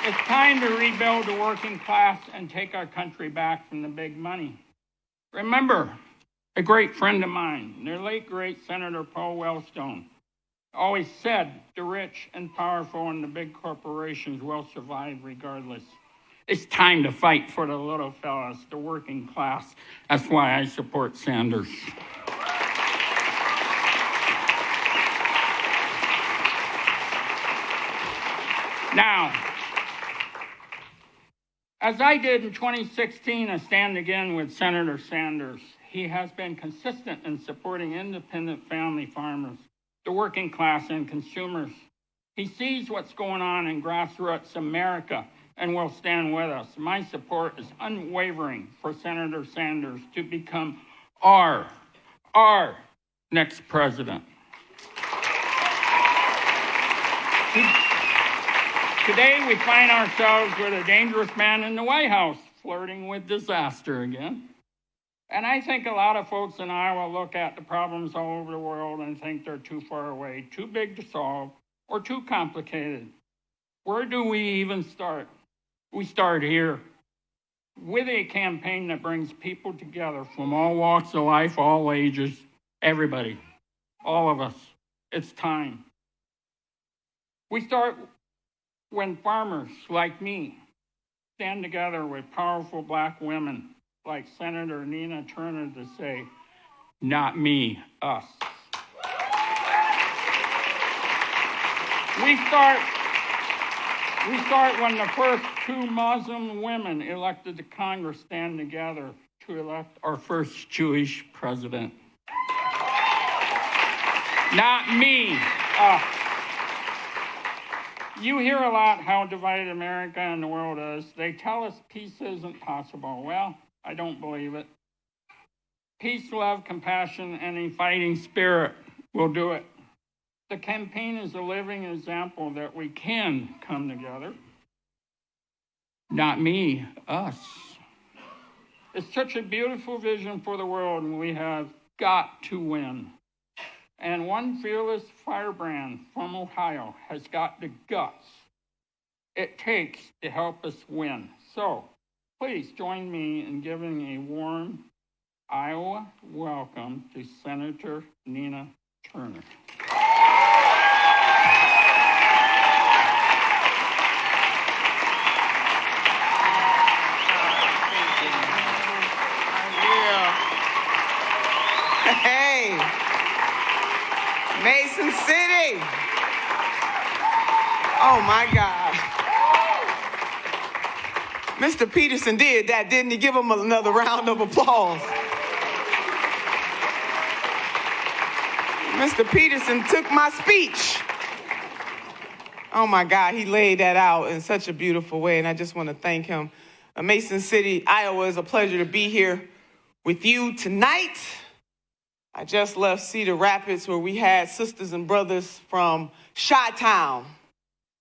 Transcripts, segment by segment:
It's time to rebuild the working class and take our country back from the big money. Remember, a great friend of mine, the late great Senator Paul Wellstone, always said the rich and powerful and the big corporations will survive regardless. It's time to fight for the little fellas, the working class. That's why I support Sanders. Now, as I did in 2016, I stand again with Senator Sanders. He has been consistent in supporting independent family farmers, the working class, and consumers. He sees what's going on in grassroots America and will stand with us. My support is unwavering for Senator Sanders to become our next president. Today, we find ourselves with a dangerous man in the White House, flirting with disaster again. And I think a lot of folks in Iowa look at the problems all over the world and think they're too far away, too big to solve, or too complicated. Where do we even start? We start here with a campaign that brings people together from all walks of life, all ages, everybody, all of us. It's time. We start when farmers like me stand together with powerful black women like Senator Nina Turner to say, not me, us. We start when the first 2 Muslim women elected to Congress stand together to elect our first Jewish president. Not me, us. You hear a lot how divided America and the world is. They tell us peace isn't possible. Well, I don't believe it. Peace, love, compassion, and a fighting spirit will do it. The campaign is a living example that we can come together. Not me, us. It's such a beautiful vision for the world, and we have got to win. And one fearless firebrand from Ohio has got the guts it takes to help us win. So please join me in giving a warm Iowa welcome to Senator Nina Turner. Hey, Mason City. Oh my God. Mr. Peterson did that, didn't he? Give him another round of applause. Mr. Peterson took my speech. Oh my God, he laid that out in such a beautiful way, and I just want to thank him. Mason City, Iowa, is a pleasure to be here with you tonight. I just left Cedar Rapids, where we had sisters and brothers from Chi-Town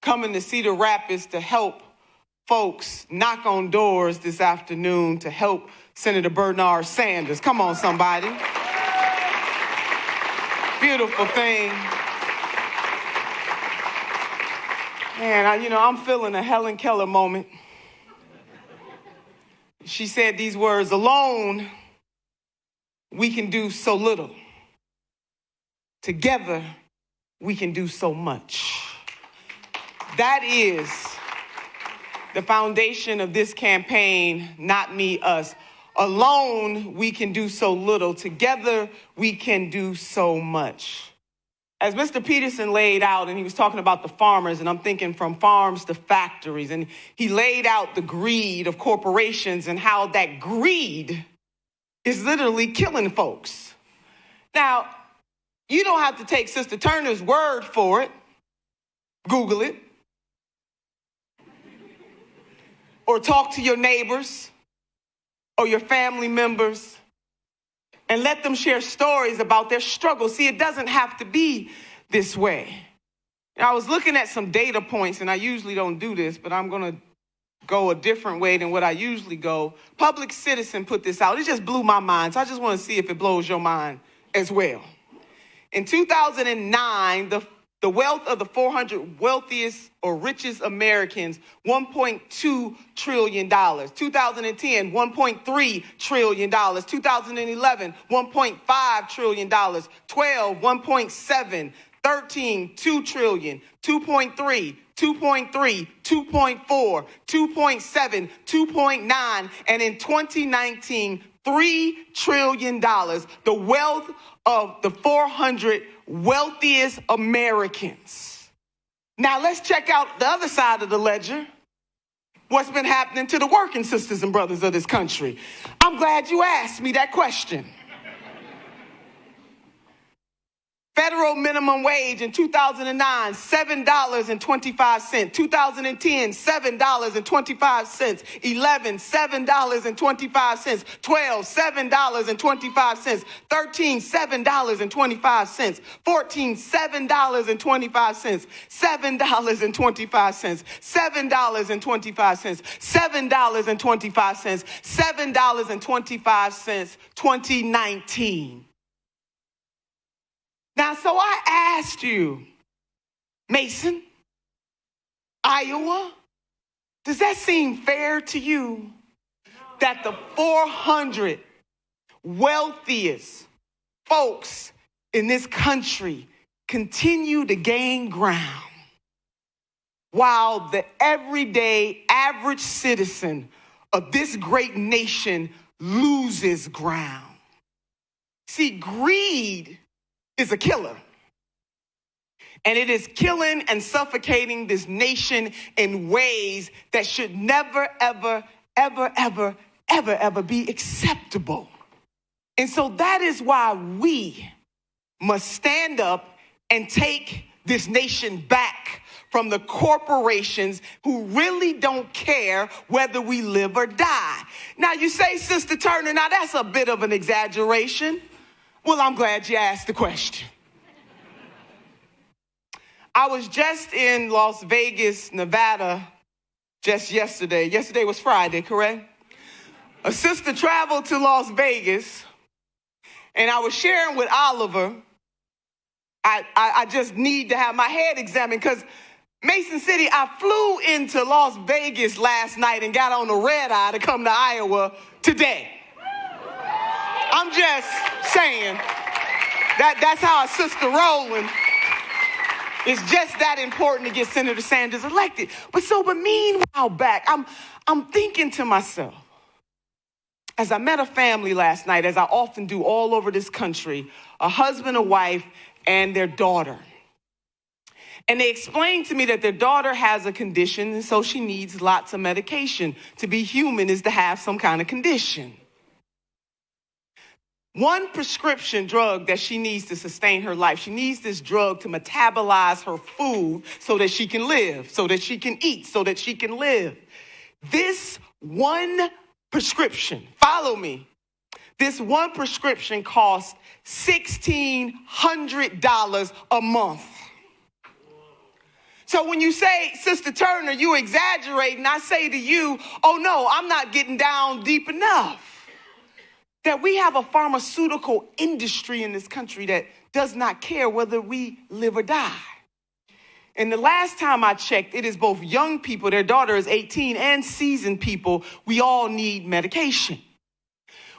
coming to Cedar Rapids to help folks knock on doors this afternoon to help Senator Bernard Sanders. Come on, somebody. Beautiful thing. Man, I'm feeling a Helen Keller moment. She said these words, alone, we can do so little. Together, we can do so much. That is the foundation of this campaign, not me, us. Alone, we can do so little. Together, we can do so much. As Mr. Peterson laid out, and he was talking about the farmers, and I'm thinking from farms to factories, and he laid out the greed of corporations and how that greed is literally killing folks. Now, you don't have to take Sister Turner's word for it. Google it. Or talk to your neighbors or your family members and let them share stories about their struggles. See, it doesn't have to be this way. Now, I was looking at some data points, and I usually don't do this, but I'm going to go a different way than what I usually go. Public Citizen put this out. It just blew my mind, so I just want to see if it blows your mind as well. In 2009, the The wealth of the 400 wealthiest or richest Americans, $1.2 trillion. 2010, $1.3 trillion. 2011, $1.5 trillion. 12, $1.7. 13, $2 trillion. 2.3, 2.3, 2.4, 2.7, 2.9, and in 2019, $3 trillion. The wealth of the 400 wealthiest Americans. Now let's check out the other side of the ledger. What's been happening to the working sisters and brothers of this country? I'm glad you asked me that question. Federal minimum wage in 2009, $7.25. 2010, $7.25. 11, $7.25. 12, $7.25. 13, $7.25. 14, $7.25. $7.25. $7.25. $7.25. $7.25. 2019. Now, so I asked you, Mason, Iowa, does that seem fair to you that the 400 wealthiest folks in this country continue to gain ground while the everyday average citizen of this great nation loses ground? See, greed is a killer. And it is killing and suffocating this nation in ways that should never, ever, ever, ever, ever, ever be acceptable. And so that is why we must stand up and take this nation back from the corporations who really don't care whether we live or die. Now you say, Sister Turner, now that's a bit of an exaggeration. Well, I'm glad you asked the question. I was just in Las Vegas, Nevada, just yesterday. Yesterday was Friday, correct? A sister traveled to Las Vegas, and I was sharing with Oliver, I just need to have my head examined because Mason City, I flew into Las Vegas last night and got on the red eye to come to Iowa today. I'm just saying that's how a sister rolling. It's just that important to get Senator Sanders elected. But meanwhile back, I'm thinking to myself, as I met a family last night, as I often do all over this country, a husband, a wife, and their daughter. And they explained to me that their daughter has a condition, and so she needs lots of medication. To be human is to have some kind of condition. One prescription drug that she needs to sustain her life, she needs this drug to metabolize her food so that she can live, so that she can eat, so that she can live. This one prescription, follow me, this one prescription costs $1,600 a month. So when you say, Sister Turner, you exaggerating, I say to you, oh no, I'm not getting down deep enough. That we have a pharmaceutical industry in this country that does not care whether we live or die. And the last time I checked, it is both young people, their daughter is 18, and seasoned people. We all need medication.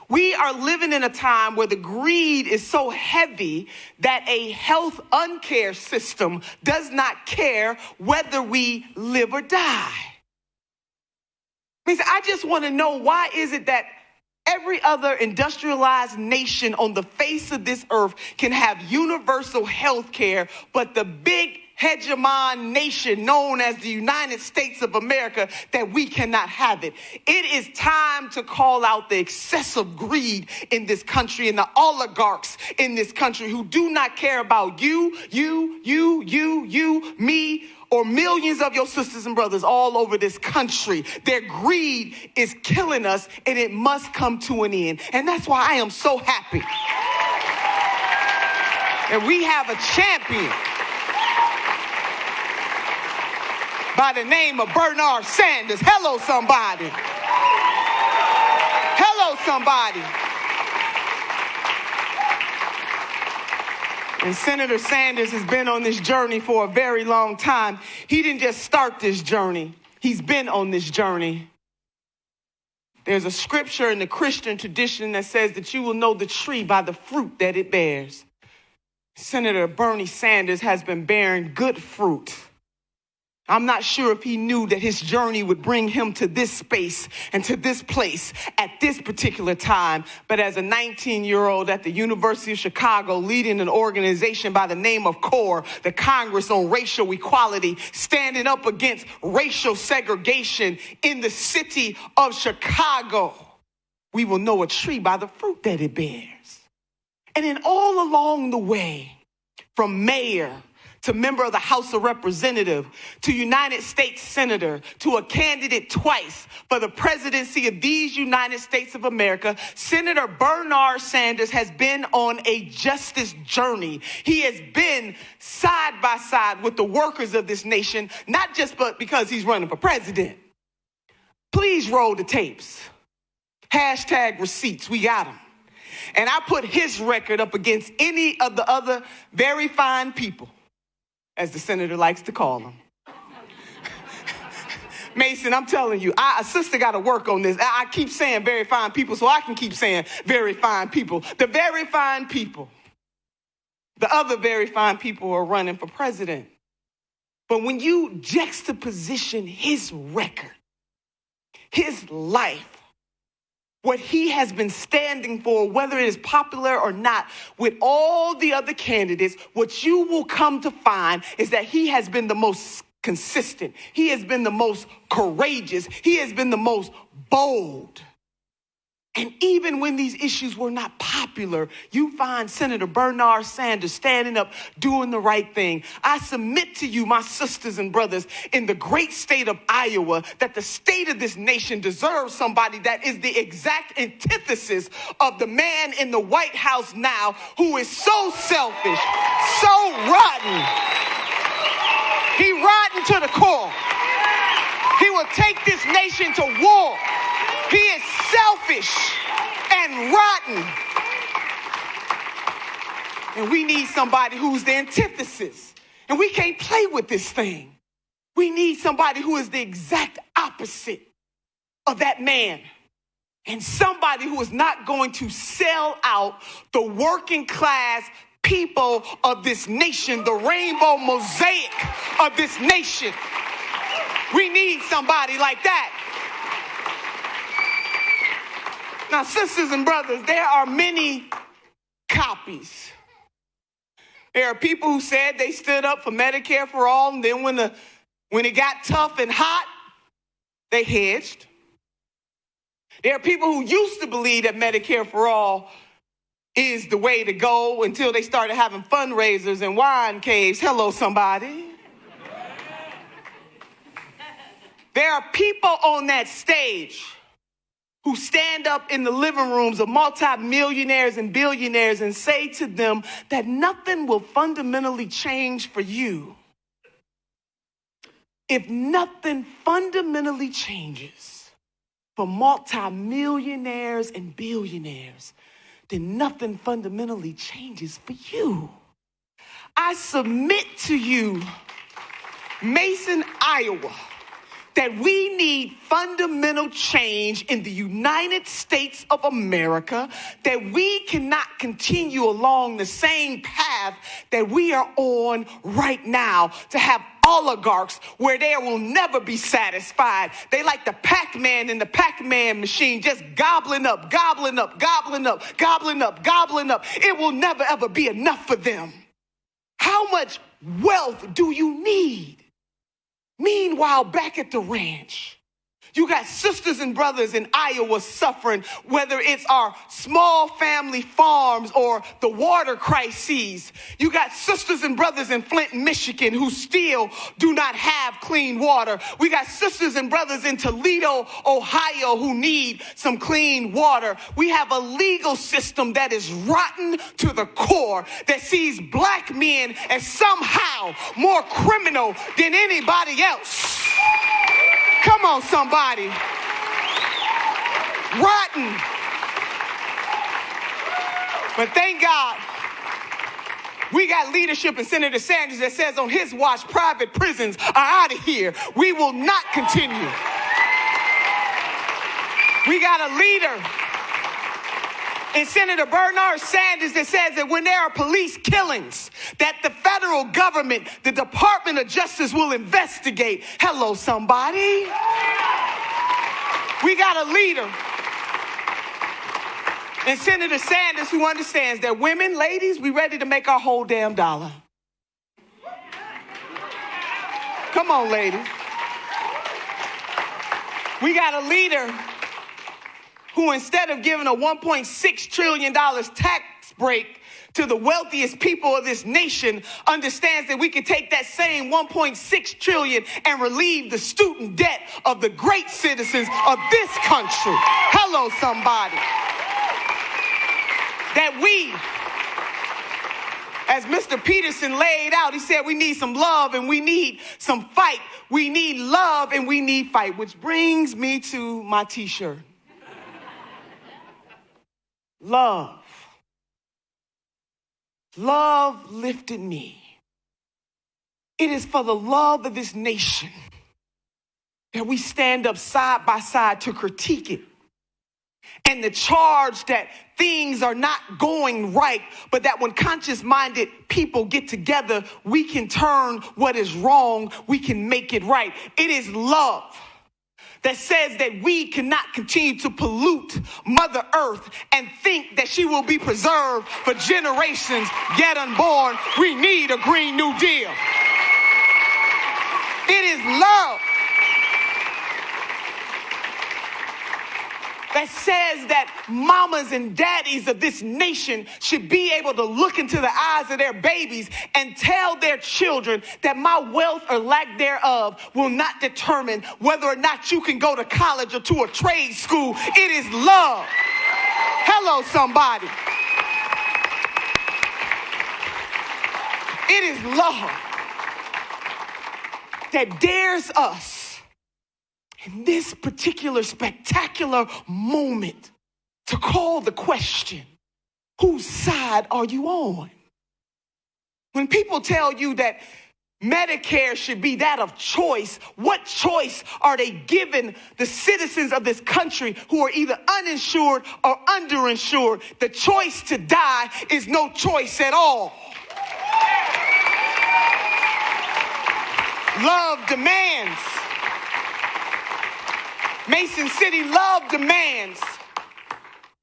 We are living in a time where the greed is so heavy that a health uncare system does not care whether we live or die. I just want to know, why is it that every other industrialized nation on the face of this earth can have universal health care, but the big hegemon nation known as the United States of America, that we cannot have it? It is time to call out the excessive greed in this country and the oligarchs in this country who do not care about you, me, or millions of your sisters and brothers all over this country. Their greed is killing us, and it must come to an end. And that's why I am so happy. And we have a champion by the name of Bernard Sanders. Hello, somebody. Hello, somebody. And Senator Sanders has been on this journey for a very long time. He didn't just start this journey. He's been on this journey. There's a scripture in the Christian tradition that says that you will know the tree by the fruit that it bears. Senator Bernie Sanders has been bearing good fruit. I'm not sure if he knew that his journey would bring him to this space and to this place at this particular time. But as a 19-year-old at the University of Chicago, leading an organization by the name of CORE, the Congress on Racial Equality, standing up against racial segregation in the city of Chicago, we will know a tree by the fruit that it bears. And then all along the way, from mayor to member of the House of Representatives, to United States Senator, to a candidate twice for the presidency of these United States of America, Senator Bernard Sanders has been on a justice journey. He has been side by side with the workers of this nation, not just but because he's running for president. Please roll the tapes. Hashtag receipts, we got them. And I put his record up against any of the other very fine people, as the senator likes to call them. Mason, I'm telling you, a sister got to work on this. I keep saying very fine people so I can keep saying very fine people. The very fine people. The other very fine people are running for president. But when you juxtaposition his record, his life, what he has been standing for, whether it is popular or not, with all the other candidates, what you will come to find is that he has been the most consistent. He has been the most courageous. He has been the most bold. And even when these issues were not popular, you find Senator Bernard Sanders standing up, doing the right thing. I submit to you, my sisters and brothers, in the great state of Iowa, that the state of this nation deserves somebody that is the exact antithesis of the man in the White House now, who is so selfish, so rotten. He rotten to the core. He will take this nation to war. He is selfish and rotten. And we need somebody who's the antithesis. And we can't play with this thing. We need somebody who is the exact opposite of that man. And somebody who is not going to sell out the working class people of this nation, the rainbow mosaic of this nation. We need somebody like that. Now, sisters and brothers, there are many copies. There are people who said they stood up for Medicare for all, and then when it got tough and hot, they hedged. There are people who used to believe that Medicare for all is the way to go until they started having fundraisers and wine caves. Hello, somebody. There are people on that stage who stand up in the living rooms of multimillionaires and billionaires and say to them that nothing will fundamentally change for you if nothing fundamentally changes for multimillionaires and billionaires, then nothing fundamentally changes for you. I submit to you, Mason, Iowa, that we need fundamental change in the United States of America, that we cannot continue along the same path that we are on right now, to have oligarchs where they will never be satisfied. They like the Pac-Man in the Pac-Man machine, just gobbling up, gobbling up, gobbling up, gobbling up, gobbling up. It will never, ever be enough for them. How much wealth do you need? Meanwhile, back at the ranch, you got sisters and brothers in Iowa suffering, whether it's our small family farms or the water crises. You got sisters and brothers in Flint, Michigan, who still do not have clean water. We got sisters and brothers in Toledo, Ohio, who need some clean water. We have a legal system that is rotten to the core, that sees black men as somehow more criminal than anybody else. Come on, somebody. Rotten. But thank God We got leadership in Senator Sanders that says on his watch, private prisons are out of here. We will not continue. We got a leader in Senator Bernard Sanders that says that when there are police killings, that the federal government, the Department of Justice will investigate. Hello, somebody. We got a leader in Senator Sanders who understands that women, ladies, we ready to make our whole damn dollar. Come on, ladies. We got a leader who, instead of giving a $1.6 trillion tax break to the wealthiest people of this nation, understands that we can take that same $1.6 trillion and relieve the student debt of the great citizens of this country. Hello, somebody. That we, as Mr. Peterson laid out, he said we need some love and we need some fight. We need love and we need fight, which brings me to my t-shirt. Love. Love lifted me. It is for the love of this nation that we stand up side by side to critique it. And the charge that things are not going right, but that when conscious-minded people get together, we can turn what is wrong, we can make it right. It is love that says that we cannot continue to pollute Mother Earth and think that she will be preserved for generations yet unborn. We need a Green New Deal. It is love that says that mamas and daddies of this nation should be able to look into the eyes of their babies and tell their children that my wealth or lack thereof will not determine whether or not you can go to college or to a trade school. It is love. Hello, somebody. It is love that dares us in this particular spectacular moment to call the question, whose side are you on? When people tell you that Medicare should be that of choice, what choice are they giving the citizens of this country who are either uninsured or underinsured? The choice to die is no choice at all. Love demands. Mason City love demands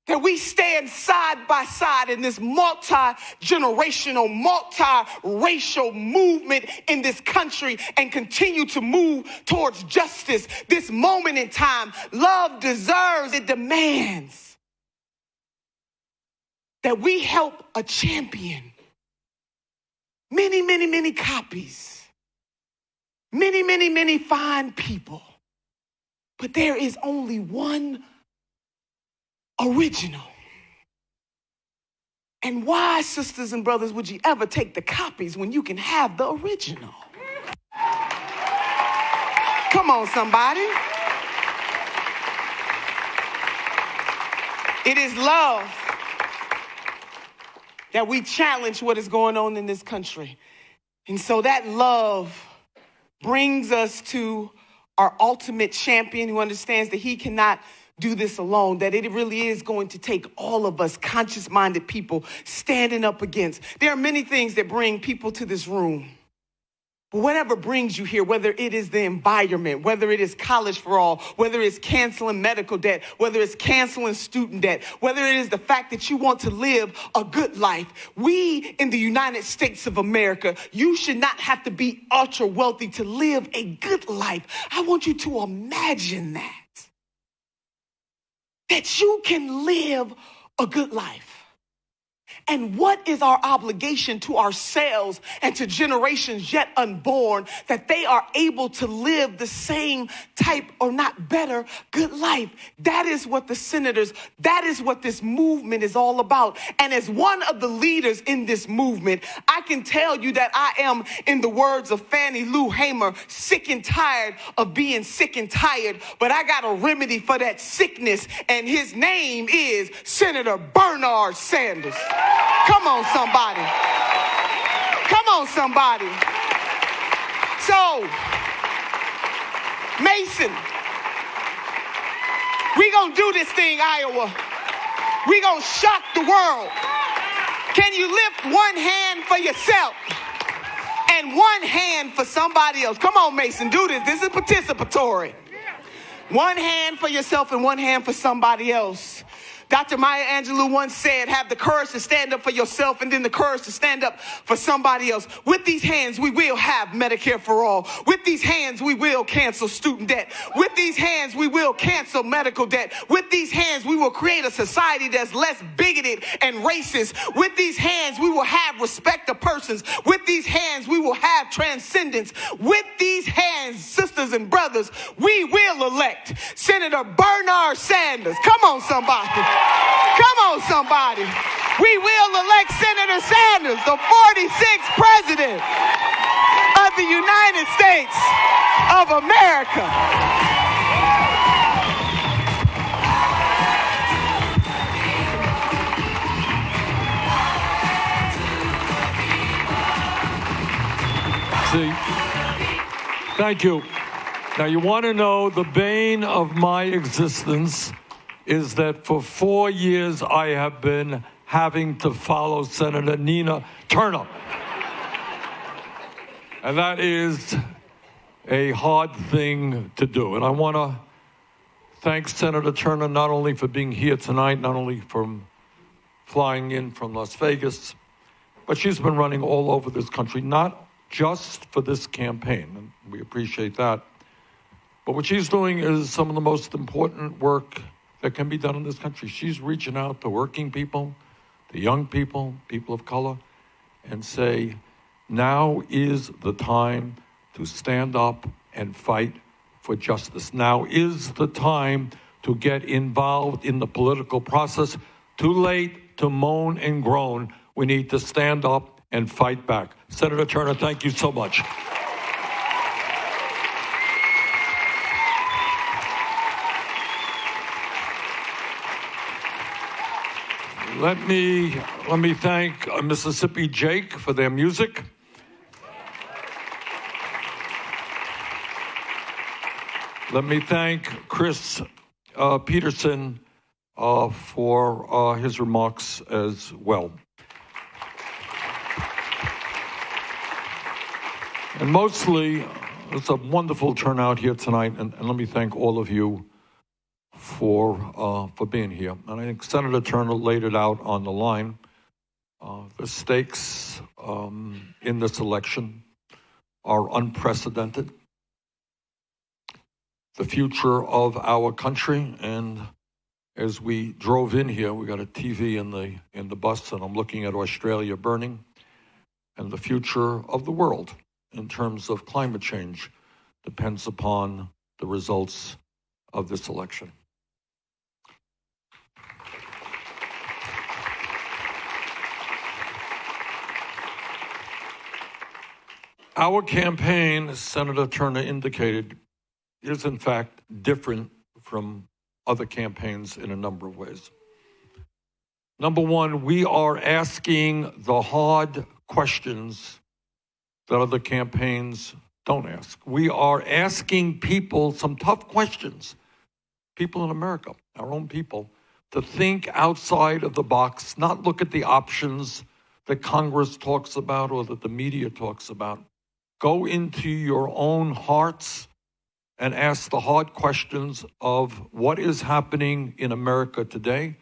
that we stand side by side in this multi-generational, multi-racial movement in this country and continue to move towards justice. This moment in time, love deserves, it demands that we help a champion. Many, many, many copies. Many, many, many fine people. But there is only one original. And why, sisters and brothers, would you ever take the copies when you can have the original? Come on, somebody. It is love that we challenge what is going on in this country. And so that love brings us to our ultimate champion who understands that he cannot do this alone, that it really is going to take all of us conscious-minded people standing up against. There are many things that bring people to this room. But whatever brings you here, whether it is the environment, whether it is college for all, whether it's canceling medical debt, whether it's canceling student debt, whether it is the fact that you want to live a good life, we in the United States of America, you should not have to be ultra wealthy to live a good life. I want you to imagine that you can live a good life. And what is our obligation to ourselves and to generations yet unborn, that they are able to live the same type or not better good life? That is what the senators, that is what this movement is all about. And as one of the leaders in this movement, I can tell you that I am, in the words of Fannie Lou Hamer, sick and tired of being sick and tired. But I got a remedy for that sickness, and his name is Senator Bernard Sanders. Come on, somebody. on, somebody. So, Mason, we gonna do this thing, Iowa. We gonna shock the world. Can you lift one hand for yourself and one hand for somebody else? Come on, Mason, do this. This is participatory. One hand for yourself and one hand for somebody else. Dr. Maya Angelou once said, have the courage to stand up for yourself and then the courage to stand up for somebody else. With these hands, we will have Medicare for all. With these hands, we will cancel student debt. With these hands, we will cancel medical debt. With these hands, we will create a society that's less bigoted and racist. With these hands, we will have respect of persons. With these hands, we will have transcendence. With these hands, sisters and brothers, we will elect Senator Bernard Sanders. Come on, somebody. Come on, somebody. We will elect Senator Sanders, the 46th president of the United States of America. See, thank you. Now, you want to know the bane of my existence is that for 4 years I have been having to follow Senator Nina Turner. And that is a hard thing to do. And I want to thank Senator Turner not only for being here tonight, not only from flying in from Las Vegas, but she's been running all over this country, not just for this campaign, and we appreciate that. But what she's doing is some of the most important work that can be done in this country. She's reaching out to working people, to young people, people of color, and say, now is the time to stand up and fight for justice. Now is the time to get involved in the political process. Too late to moan and groan. We need to stand up and fight back. Senator Turner, thank you so much. Let me thank Mississippi Jake for their music. Let me thank Chris Peterson for his remarks as well. And mostly, it's a wonderful turnout here tonight, and let me thank all of you for being here. And I think Senator Turner laid it out on the line. The stakes in this election are unprecedented. The future of our country, and as we drove in here, we got a TV in the bus, and I'm looking at Australia burning, and the future of the world in terms of climate change depends upon the results of this election. Our campaign, as Senator Turner indicated, is in fact different from other campaigns in a number of ways. Number one, we are asking the hard questions that other campaigns don't ask. We are asking people some tough questions, people in America, our own people, to think outside of the box, not look at the options that Congress talks about or that the media talks about. Go into your own hearts and ask the hard questions of what is happening in America today,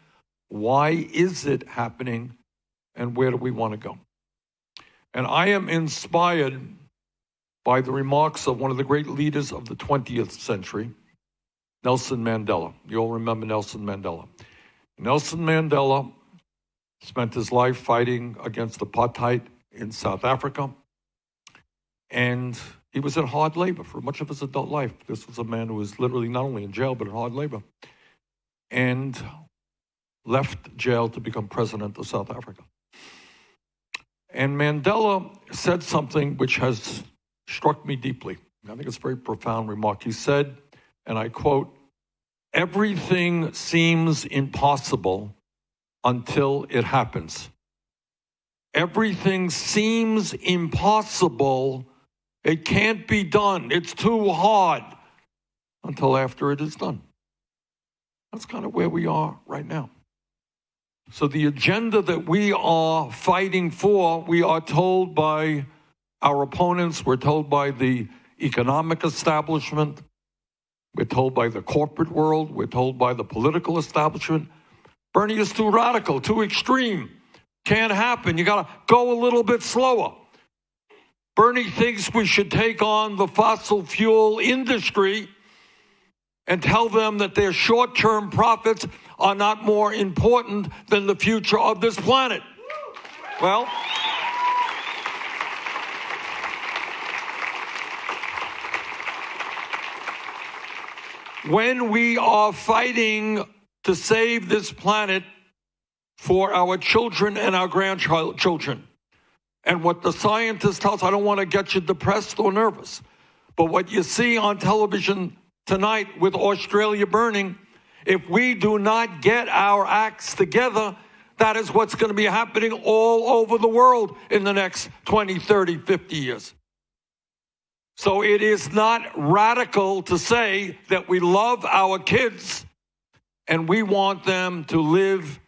why is it happening, and where do we want to go? And I am inspired by the remarks of one of the great leaders of the 20th century, Nelson Mandela. You all remember Nelson Mandela. Nelson Mandela spent his life fighting against apartheid in South Africa, and he was in hard labor for much of his adult life. This was a man who was literally not only in jail, but in hard labor, and left jail to become president of South Africa. And Mandela said something which has struck me deeply. I think it's a very profound remark. He said, and I quote, "Everything seems impossible until it happens. everything seems impossible. It can't be done. It's too hard until after it is done. That's kind of where we are right now. So the agenda that we are fighting for, we are told by our opponents, we're told by the economic establishment, we're told by the corporate world, we're told by the political establishment. Bernie is too radical, too extreme. Can't happen. You got to go a little bit slower. Bernie thinks we should take on the fossil fuel industry and tell them that their short-term profits are not more important than the future of this planet. Well, when we are fighting to save this planet for our children and our grandchildren, and what the scientists tell us, I don't want to get you depressed or nervous, but what you see on television tonight with Australia burning, if we do not get our acts together, that is what's going to be happening all over the world in the next 20, 30, 50 years. So it is not radical to say that we love our kids and we want them to live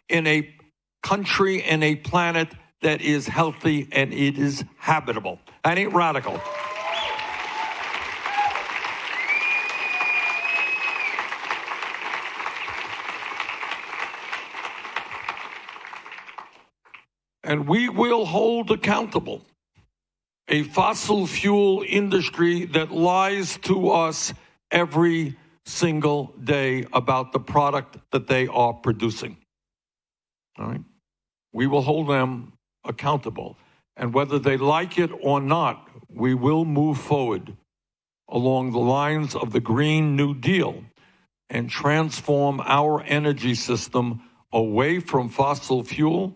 in a country and a planet that is healthy and it is habitable. That ain't radical. And we will hold accountable a fossil fuel industry that lies to us every single day about the product that they are producing. All right? We will hold them accountable. And whether they like it or not, we will move forward along the lines of the Green New Deal and transform our energy system away from fossil fuel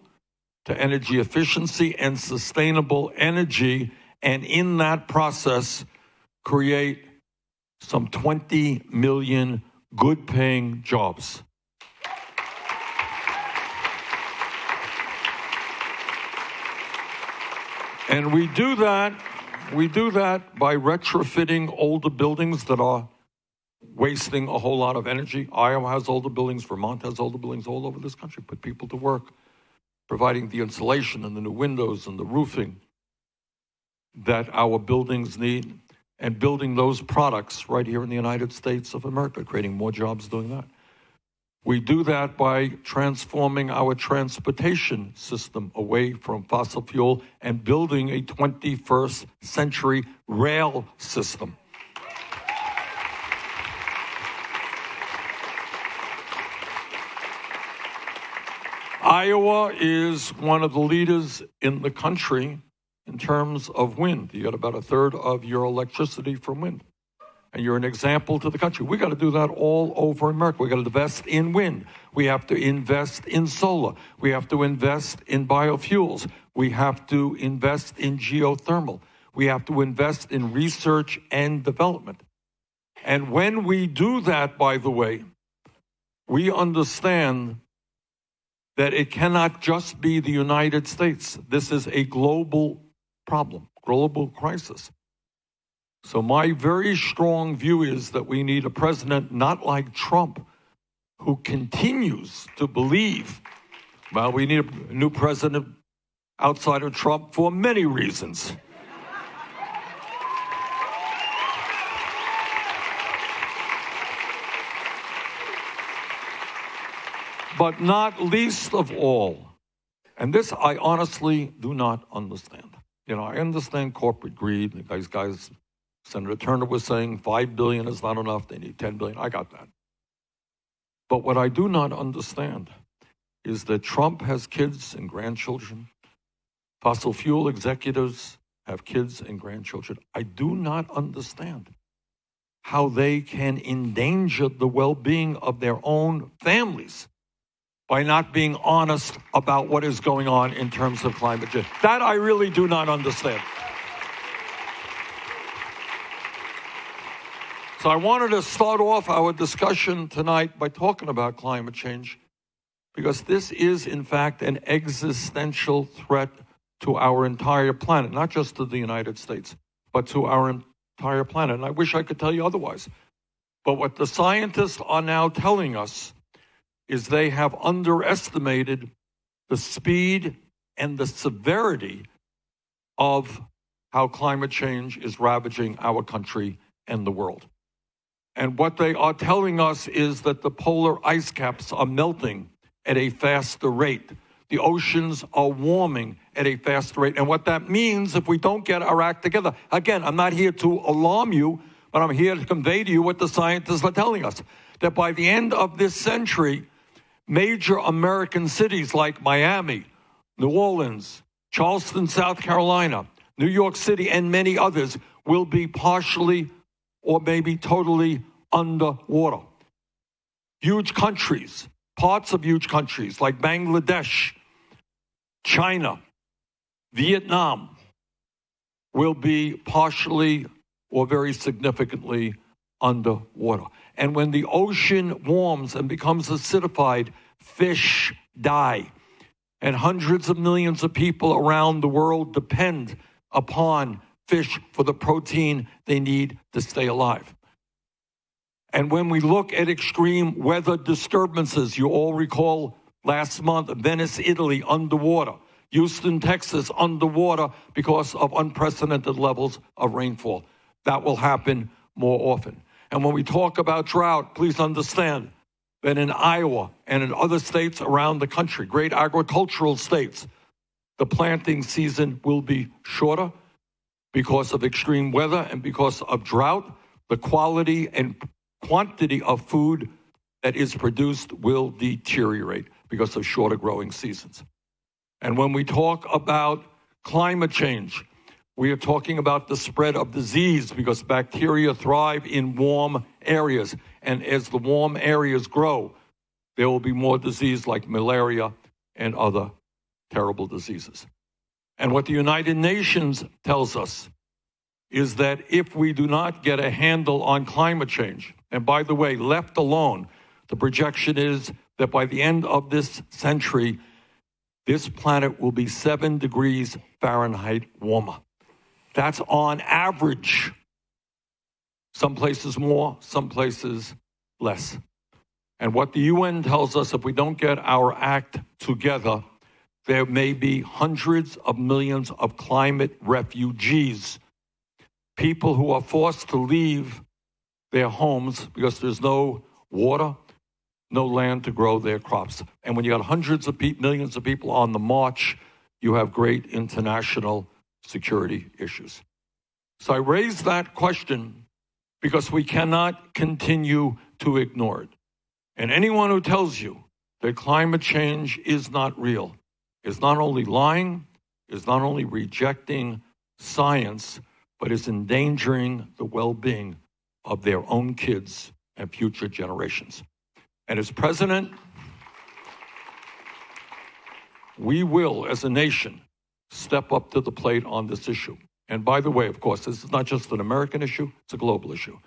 to energy efficiency and sustainable energy, and in that process, create some 20 million good-paying jobs. And we do that by retrofitting older buildings that are wasting a whole lot of energy. Iowa has older buildings, Vermont has older buildings all over this country. Put people to work, providing the insulation and the new windows and the roofing that our buildings need, and building those products right here in the United States of America, creating more jobs doing that. We do that by transforming our transportation system away from fossil fuel and building a 21st century rail system. Iowa is one of the leaders in the country in terms of wind. You get about a third of your electricity from wind. And you're an example to the country. We got to do that all over America. We got to invest in wind. We have to invest in solar. We have to invest in biofuels. We have to invest in geothermal. We have to invest in research and development. And when we do that, by the way, we understand that it cannot just be the United States. This is a global problem, global crisis. So my very strong view is that we need a president not like Trump, who continues to believe, well, we need a new president outside of Trump for many reasons. But not least of all, and this I honestly do not understand. You know, I understand corporate greed. These guys, Senator Turner was saying $5 billion is not enough. They need $10 billion. I got that. But what I do not understand is that Trump has kids and grandchildren. Fossil fuel executives have kids and grandchildren. I do not understand how they can endanger the well-being of their own families by not being honest about what is going on in terms of climate change. That I really do not understand. So I wanted to start off our discussion tonight by talking about climate change, because this is, in fact, an existential threat to our entire planet, not just to the United States, but to our entire planet. And I wish I could tell you otherwise. But what the scientists are now telling us is they have underestimated the speed and the severity of how climate change is ravaging our country and the world. And what they are telling us is that the polar ice caps are melting at a faster rate. The oceans are warming at a faster rate. And what that means, if we don't get our act together, again, I'm not here to alarm you, but I'm here to convey to you what the scientists are telling us, that by the end of this century, major American cities like Miami, New Orleans, Charleston, South Carolina, New York City, and many others will be partially or maybe totally underwater. Huge countries, parts of huge countries like Bangladesh, China, Vietnam will be partially or very significantly underwater. And when the ocean warms and becomes acidified, fish die. And hundreds of millions of people around the world depend upon fish for the protein they need to stay alive. And when we look at extreme weather disturbances, you all recall last month, Venice, Italy, underwater. Houston, Texas, underwater because of unprecedented levels of rainfall. That will happen more often. And when we talk about drought, please understand that in Iowa and in other states around the country, great agricultural states, the planting season will be shorter because of extreme weather and because of drought. The quality and quantity of food that is produced will deteriorate because of shorter growing seasons. And when we talk about climate change, we are talking about the spread of disease because bacteria thrive in warm areas. And as the warm areas grow, there will be more disease like malaria and other terrible diseases. And what the United Nations tells us is that if we do not get a handle on climate change, and by the way, left alone, the projection is that by the end of this century, this planet will be 7 degrees Fahrenheit warmer. That's on average. Some places more, some places less. And what the UN tells us, if we don't get our act together, there may be hundreds of millions of climate refugees, people who are forced to leave their homes because there's no water, no land to grow their crops. And when you got hundreds of millions of people on the march, you have great international security issues. So I raise that question because we cannot continue to ignore it. And anyone who tells you that climate change is not real is not only lying, is not only rejecting science, but is endangering the well-being of their own kids and future generations. And as president, we will, as a nation, step up to the plate on this issue. And by the way, of course, this is not just an American issue, it's a global issue.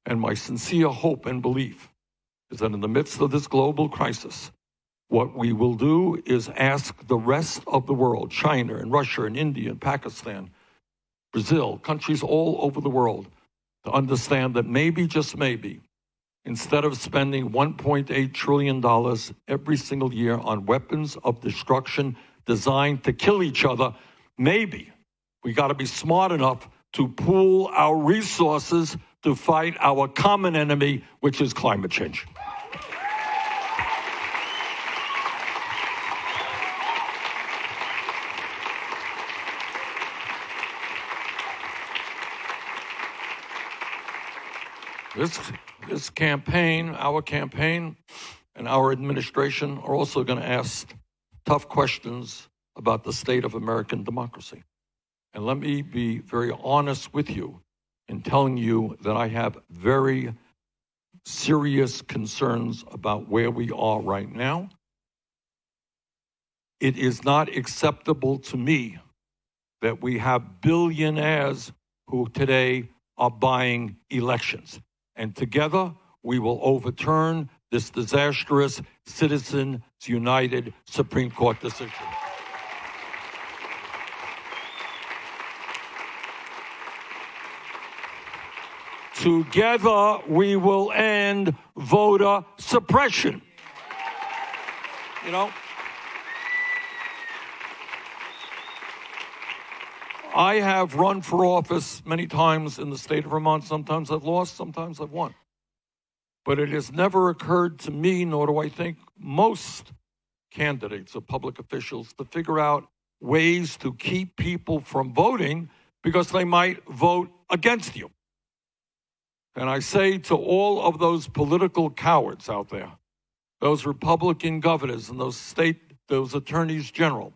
And my sincere hope and belief is that in the midst of this global crisis, what we will do is ask the rest of the world, China and Russia and India and Pakistan, Brazil, countries all over the world, to understand that maybe, just maybe, instead of spending $1.8 trillion every single year on weapons of destruction designed to kill each other, maybe we got to be smart enough to pool our resources to fight our common enemy, which is climate change. This campaign, our campaign, and our administration are also going to ask tough questions about the state of American democracy. And let me be very honest with you in telling you that I have very serious concerns about where we are right now. It is not acceptable to me that we have billionaires who today are buying elections. And together, we will overturn this disastrous Citizens United Supreme Court decision. Together, we will end voter suppression. You know, I have run for office many times in the state of Vermont. Sometimes I've lost, sometimes I've won. But it has never occurred to me, nor do I think most candidates or public officials, to figure out ways to keep people from voting because they might vote against you. And I say to all of those political cowards out there, those Republican governors and those attorneys general,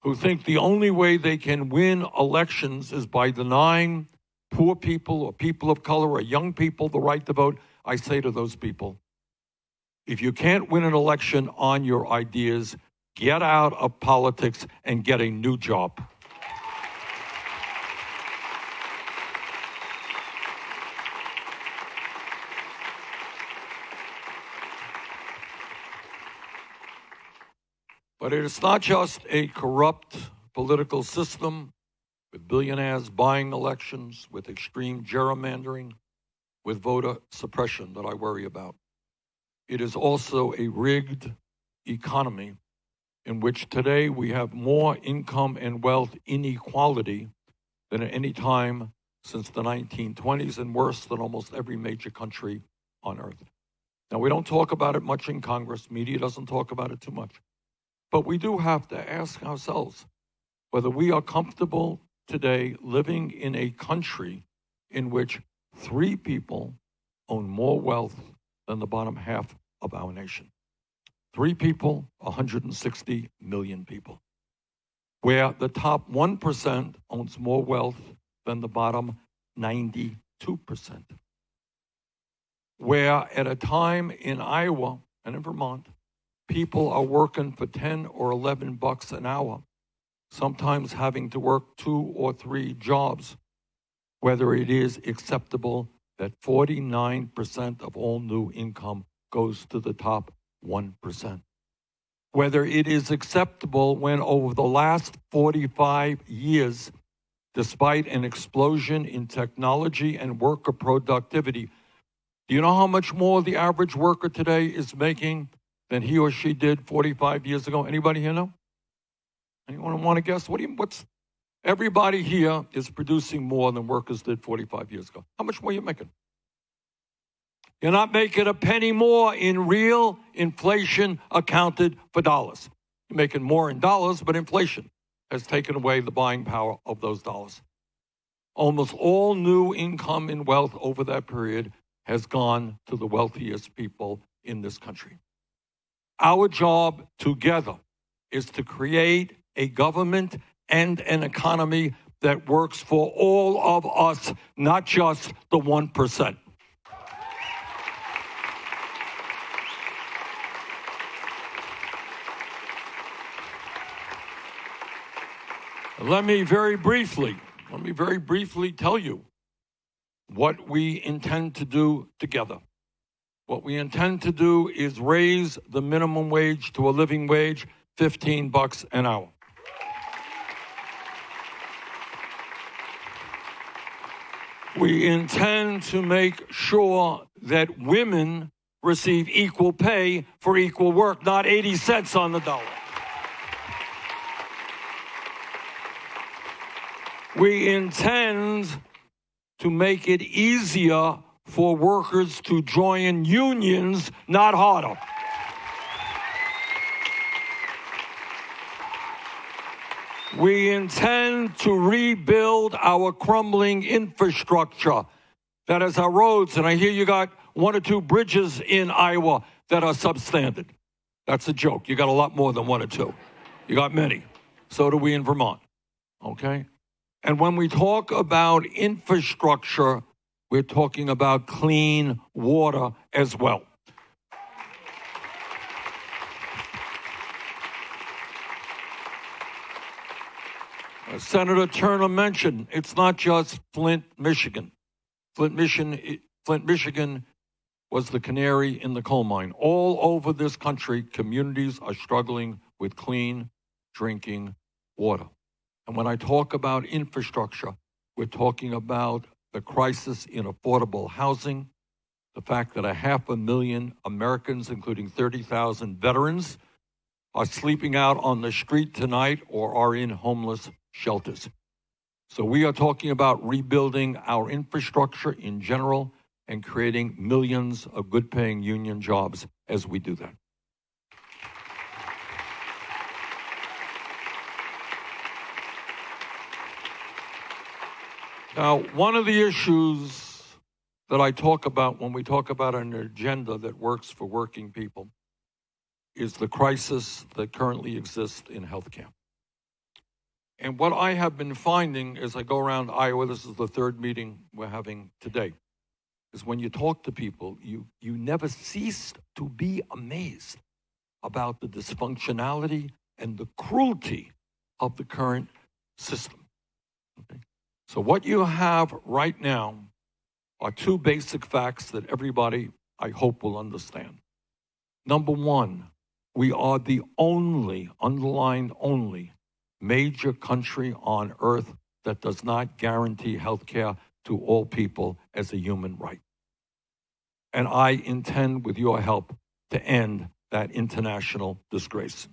who think the only way they can win elections is by denying poor people or people of color or young people the right to vote, I say to those people, if you can't win an election on your ideas, get out of politics and get a new job. But it is not just a corrupt political system with billionaires buying elections, with extreme gerrymandering, with voter suppression that I worry about. It is also a rigged economy in which today we have more income and wealth inequality than at any time since the 1920s, and worse than almost every major country on earth. Now, we don't talk about it much in Congress. Media doesn't talk about it too much. But we do have to ask ourselves whether we are comfortable today living in a country in which 3 people own more wealth than the bottom half of our nation. 3 people, 160 million people. Where the top 1% owns more wealth than the bottom 92%. Where at a time in Iowa and in Vermont, people are working for 10 or 11 bucks an hour, sometimes having to work 2 or 3 jobs, whether it is acceptable that 49% of all new income goes to the top 1%. Whether it is acceptable when over the last 45 years, despite an explosion in technology and worker productivity, do you know how much more the average worker today is making than he or she did 45 years ago? Anybody here know? Anyone want to guess? Everybody here is producing more than workers did 45 years ago. How much more are you making? You're not making a penny more in real inflation accounted for dollars. You're making more in dollars, but inflation has taken away the buying power of those dollars. Almost all new income and wealth over that period has gone to the wealthiest people in this country. Our job together is to create a government and an economy that works for all of us, not just the 1%. Let me very briefly tell you what we intend to do together. What we intend to do is raise the minimum wage to a living wage, 15 bucks an hour. We intend to make sure that women receive equal pay for equal work, not 80 cents on the dollar. We intend to make it easier for workers to join unions, not harder. We intend to rebuild our crumbling infrastructure. That is our roads, and I hear you got 1 or 2 bridges in Iowa that are substandard. That's a joke. You got a lot more than 1 or 2. You got many. So do we in Vermont, okay? And when we talk about infrastructure, we're talking about clean water as well. As Senator Turner mentioned, it's not just Flint, Michigan. Flint, Michigan was the canary in the coal mine. All over this country, communities are struggling with clean drinking water. And when I talk about infrastructure, we're talking about the crisis in affordable housing, the fact that 500,000 Americans, including 30,000 veterans, are sleeping out on the street tonight or are in homeless shelters. So we are talking about rebuilding our infrastructure in general and creating millions of good-paying union jobs as we do that. Now, one of the issues that I talk about when we talk about an agenda that works for working people is the crisis that currently exists in healthcare. And what I have been finding as I go around Iowa, this is the third meeting we're having today, is when you talk to people, you never cease to be amazed about the dysfunctionality and the cruelty of the current system. Okay? So what you have right now are two basic facts that everybody, I hope, will understand. Number one, we are the only, underlined only, major country on earth that does not guarantee health care to all people as a human right. And I intend, with your help, to end that international disgrace.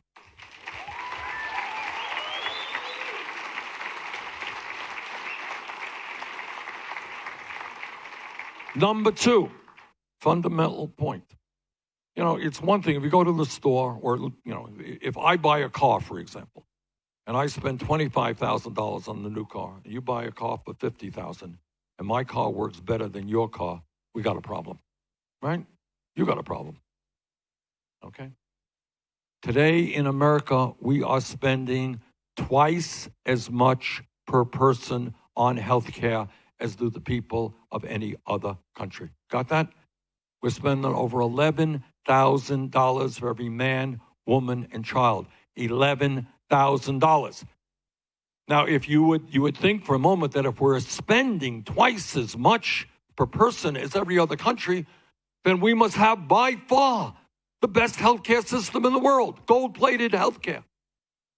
Number two, fundamental point. You know, it's one thing if you go to the store or, you know, if I buy a car, for example, and I spend $25,000 on the new car, and you buy a car for $50,000, and my car works better than your car, we got a problem, right? You got a problem, okay? Today in America, we are spending twice as much per person on health care as do the people of any other country. Got that? We're spending over $11,000 for every man, woman, and child. $11,000. Now, if you would think for a moment that if we're spending twice as much per person as every other country, then we must have by far the best healthcare system in the world, gold-plated healthcare.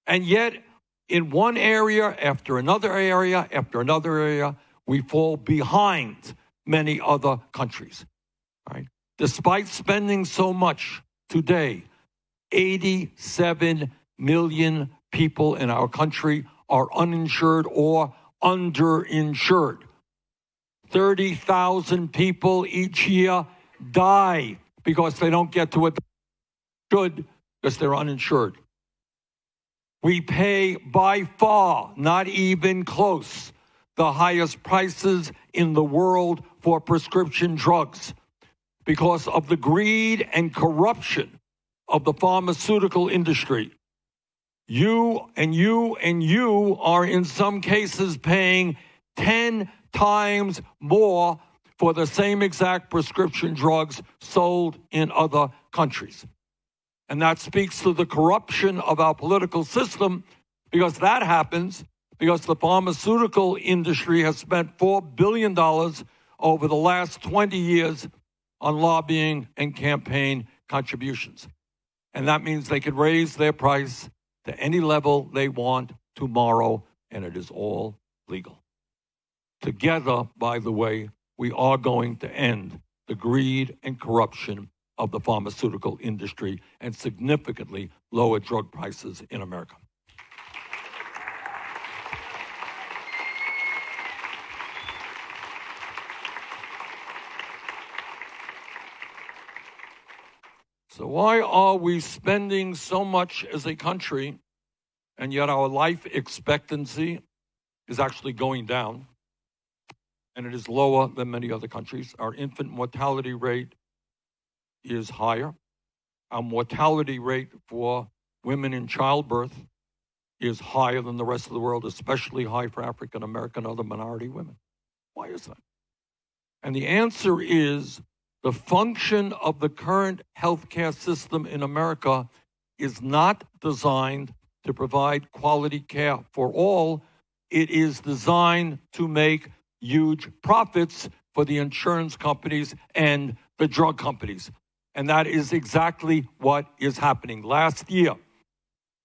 And yet, in one area after another area after another area, we fall behind many other countries. Right? Despite spending so much today, 87 million people in our country are uninsured or underinsured. 30,000 people each year die because they don't get to what they should because they're uninsured. We pay by far, not even close, the highest prices in the world for prescription drugs because of the greed and corruption of the pharmaceutical industry. You are in some cases paying 10 times more for the same exact prescription drugs sold in other countries. And that speaks to the corruption of our political system because that happens because the pharmaceutical industry has spent $4 billion over the last 20 years on lobbying and campaign contributions. And that means they could raise their price to any level they want tomorrow, and it is all legal. Together, by the way, we are going to end the greed and corruption of the pharmaceutical industry and significantly lower drug prices in America. So why are we spending so much as a country, and yet our life expectancy is actually going down, and it is lower than many other countries? Our infant mortality rate is higher. Our mortality rate for women in childbirth is higher than the rest of the world, especially high for African American and other minority women. Why is that? And the answer is the function of the current healthcare system in America is not designed to provide quality care for all. It is designed to make huge profits for the insurance companies and the drug companies. And that is exactly what is happening. Last year,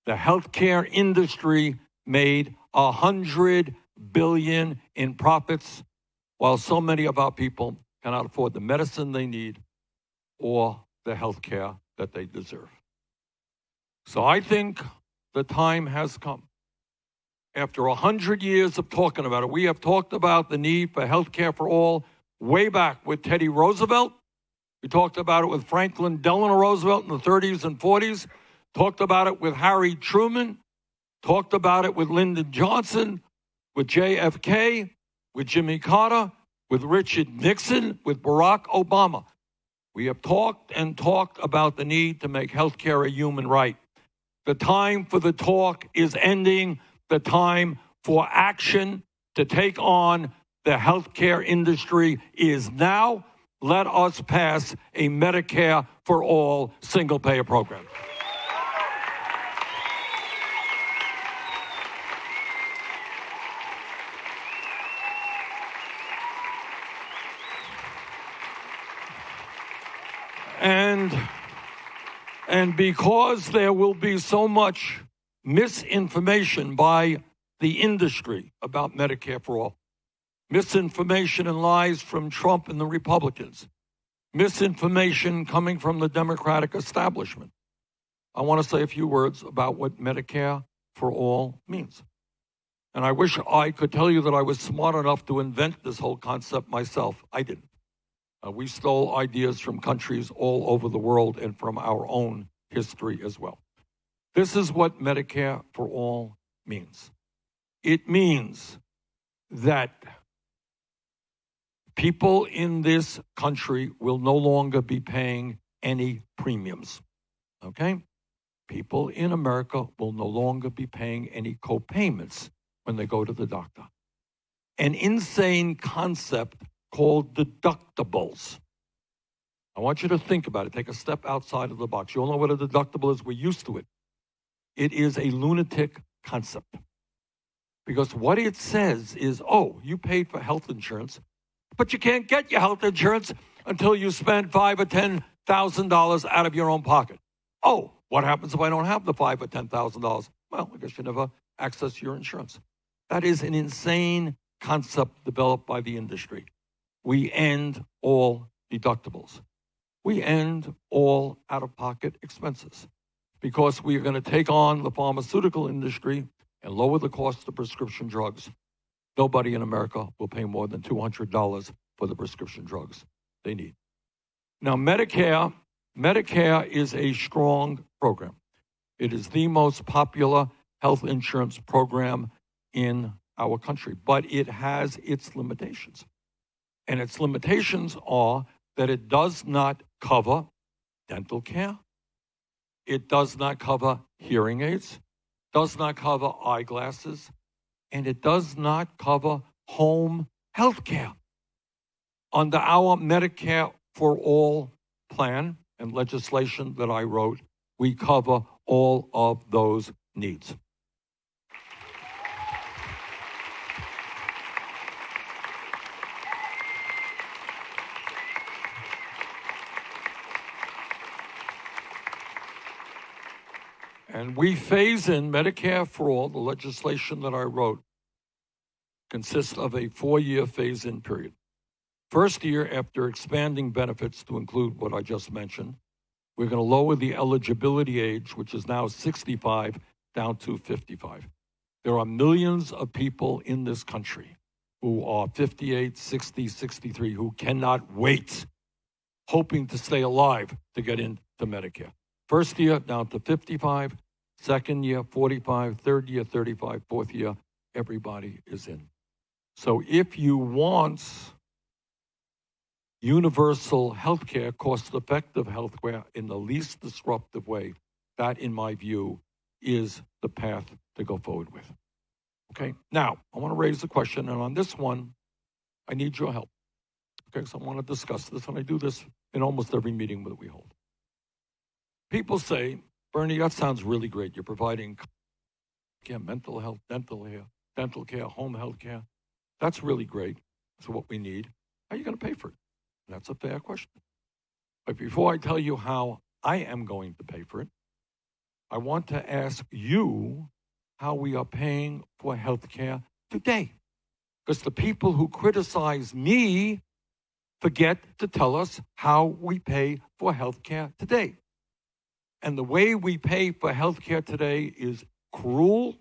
the healthcare industry made $100 billion in profits, while so many of our people cannot afford the medicine they need or the health care that they deserve. So I think the time has come. After 100 years of talking about it, we have talked about the need for health care for all way back with Teddy Roosevelt. We talked about it with Franklin Delano Roosevelt in the 30s and 40s. Talked about it with Harry Truman. Talked about it with Lyndon Johnson, with JFK, with Jimmy Carter, with Richard Nixon, with Barack Obama. We have talked and talked about the need to make health care a human right. The time for the talk is ending. The time for action to take on the healthcare industry is now. Let us pass a Medicare for all single-payer program. And because there will be so much misinformation by the industry about Medicare for all, misinformation and lies from Trump and the Republicans, misinformation coming from the Democratic establishment, I want to say a few words about what Medicare for all means. And I wish I could tell you that I was smart enough to invent this whole concept myself. I didn't. We stole ideas from countries all over the world and from our own history as well. This is what Medicare for all means. It means that people in this country will no longer be paying any premiums, okay? People in America will no longer be paying any co-payments when they go to the doctor. An insane concept called deductibles. I want you to think about it. Take a step outside of the box. You all know what a deductible is. We're used to it. It is a lunatic concept. Because what it says is, oh, you paid for health insurance, but you can't get your health insurance until you spend $5,000 or $10,000 out of your own pocket. Oh, what happens if I don't have the $5,000 or $10,000? Well, I guess you never access your insurance. That is an insane concept developed by the industry. We end all deductibles. We end all out-of-pocket expenses because we are going to take on the pharmaceutical industry and lower the cost of prescription drugs. Nobody in America will pay more than $200 for the prescription drugs they need. Now, Medicare is a strong program. It is the most popular health insurance program in our country, but it has its limitations. And its limitations are that it does not cover dental care. It does not cover hearing aids, does not cover eyeglasses, and it does not cover home health care. Under our Medicare for All plan and legislation that I wrote, we cover all of those needs. And we phase in Medicare for all. The legislation that I wrote consists of a 4-year phase-in period. First year, after expanding benefits to include what I just mentioned, we're going to lower the eligibility age, which is now 65, down to 55. There are millions of people in this country who are 58, 60, 63, who cannot wait, hoping to stay alive to get into Medicare. First year, down to 55. Second year, 45. Third year, 35. Fourth year, everybody is in. So if you want universal health care, cost-effective health care in the least disruptive way, that, in my view, is the path to go forward with. Okay? Now, I want to raise a question, and on this one, I need your help. Okay, so I want to discuss this, and I do this in almost every meeting that we hold. People say, Bernie, that sounds really great. You're providing care, mental health, dental care, home health care. That's really great. That's what we need. How are you going to pay for it? That's a fair question. But before I tell you how I am going to pay for it, I want to ask you how we are paying for health care today. Because the people who criticize me forget to tell us how we pay for health care today. And the way we pay for health care today is cruel,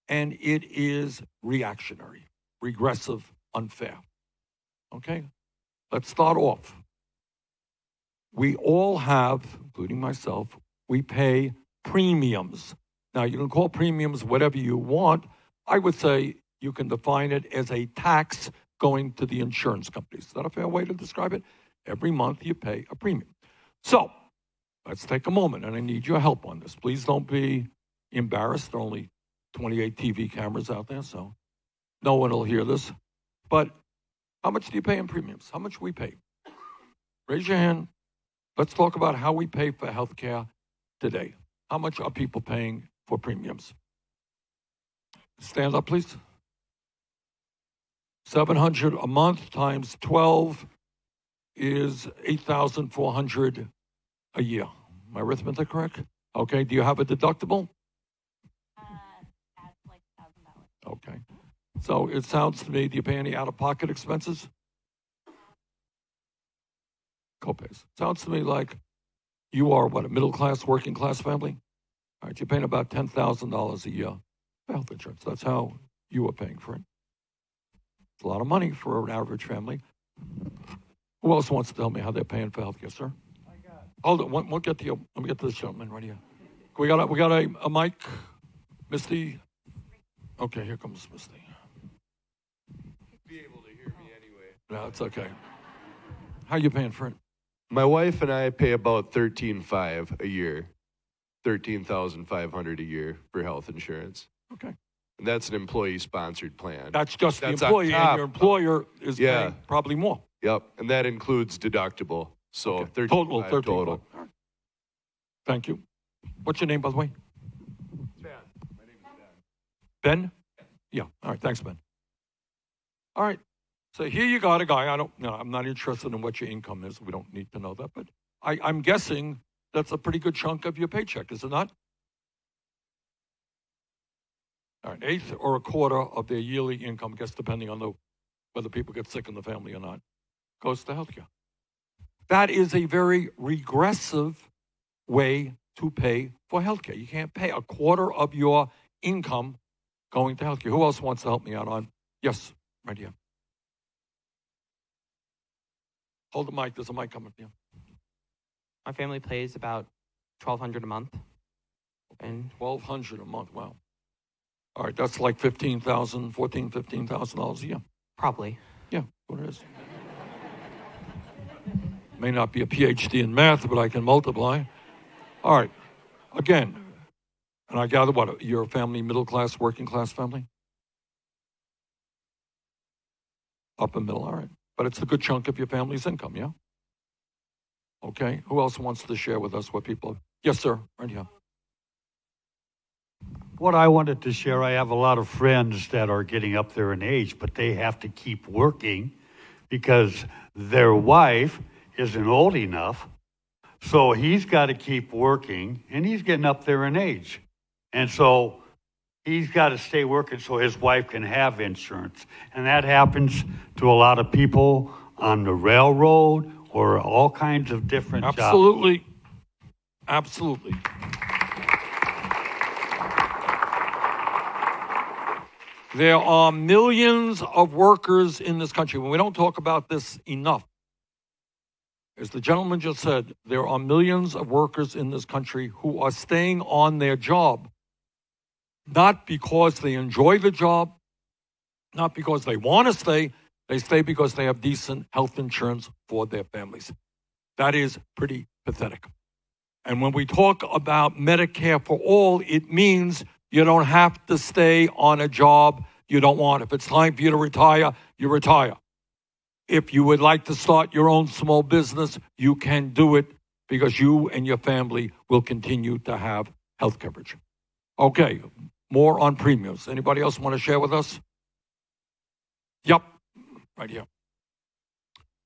and it is reactionary, regressive, unfair. Okay? Let's start off. We all have, including myself, we pay premiums. Now, you can call premiums whatever you want. I would say you can define it as a tax going to the insurance companies. Is that a fair way to describe it? Every month you pay a premium. So, let's take a moment, and I need your help on this. Please don't be embarrassed. There are only 28 TV cameras out there, so no one will hear this. But how much do you pay in premiums? How much we pay? Raise your hand. Let's talk about how we pay for health care today. How much are people paying for premiums? Stand up, please. $700 a month times 12 is $8,400 a year. My arithmetic correct? Okay. Do you have a deductible? That's like $1,000. Okay. So it sounds to me, do you pay any out-of-pocket expenses? Copays. Sounds to me like you are, what, a middle-class, working-class family? All right, you're paying about $10,000 a year for health insurance. That's how you are paying for it. It's a lot of money for an average family. Who else wants to tell me how they're paying for health care, sir? I got. Hold on, we'll get to you. Let me get to this gentleman right here. We got a mic, Misty. Okay, here comes Misty. Be able to hear me anyway. No, it's okay. How you paying for it? My wife and I pay about $13,500 a year, $13,500 a year for health insurance, Okay. and that's an employee-sponsored plan. That's just That's the on employee, and top. your employer is Yeah. paying probably more. Yep, and that includes deductible. So Okay. 13,500 total. total. All right. Thank you. What's your name, by the way? Ben. My name is Ben. Ben? Yeah. All right. Thanks, Ben. All right. So here you got a guy. I'm not interested in what your income is. We don't need to know that. But I'm guessing that's a pretty good chunk of your paycheck, is it not? All right. 1/8 or 1/4 of their yearly income, I guess, depending on whether people get sick in the family or not, goes to healthcare. That is a very regressive way to pay for healthcare. You can't pay 1/4 of your income going to healthcare. Who else wants to help me out on? Yes, right here. Hold the mic. There's a mic coming to you. My family pays about $1,200 a month. And $1,200 a month. Wow. All right, that's like $15,000 a year. probably. Yeah, what it is. May not be a PhD in math, but I can multiply. All right. Again, and I gather what, you're a family, middle class, working class family? Upper middle, all right. But it's a good chunk of your family's income, yeah? Okay. Who else wants to share with us what people? Yes, sir. Right here. What I wanted to share, I have a lot of friends that are getting up there in age, but they have to keep working because their wife isn't old enough. So he's got to keep working, and he's getting up there in age. And so he's got to stay working so his wife can have insurance. And that happens to a lot of people on the railroad or all kinds of different jobs. Absolutely. Absolutely. There are millions of workers in this country. When we don't talk about this enough, as the gentleman just said, there are millions of workers in this country who are staying on their job, not because they enjoy the job, not because they want to stay. They stay because they have decent health insurance for their families. That is pretty pathetic. And when we talk about Medicare for all, it means you don't have to stay on a job you don't want. If it's time for you to retire, you retire. If you would like to start your own small business, you can do it because you and your family will continue to have health coverage. Okay, more on premiums. Anybody else want to share with us? Yep, right here.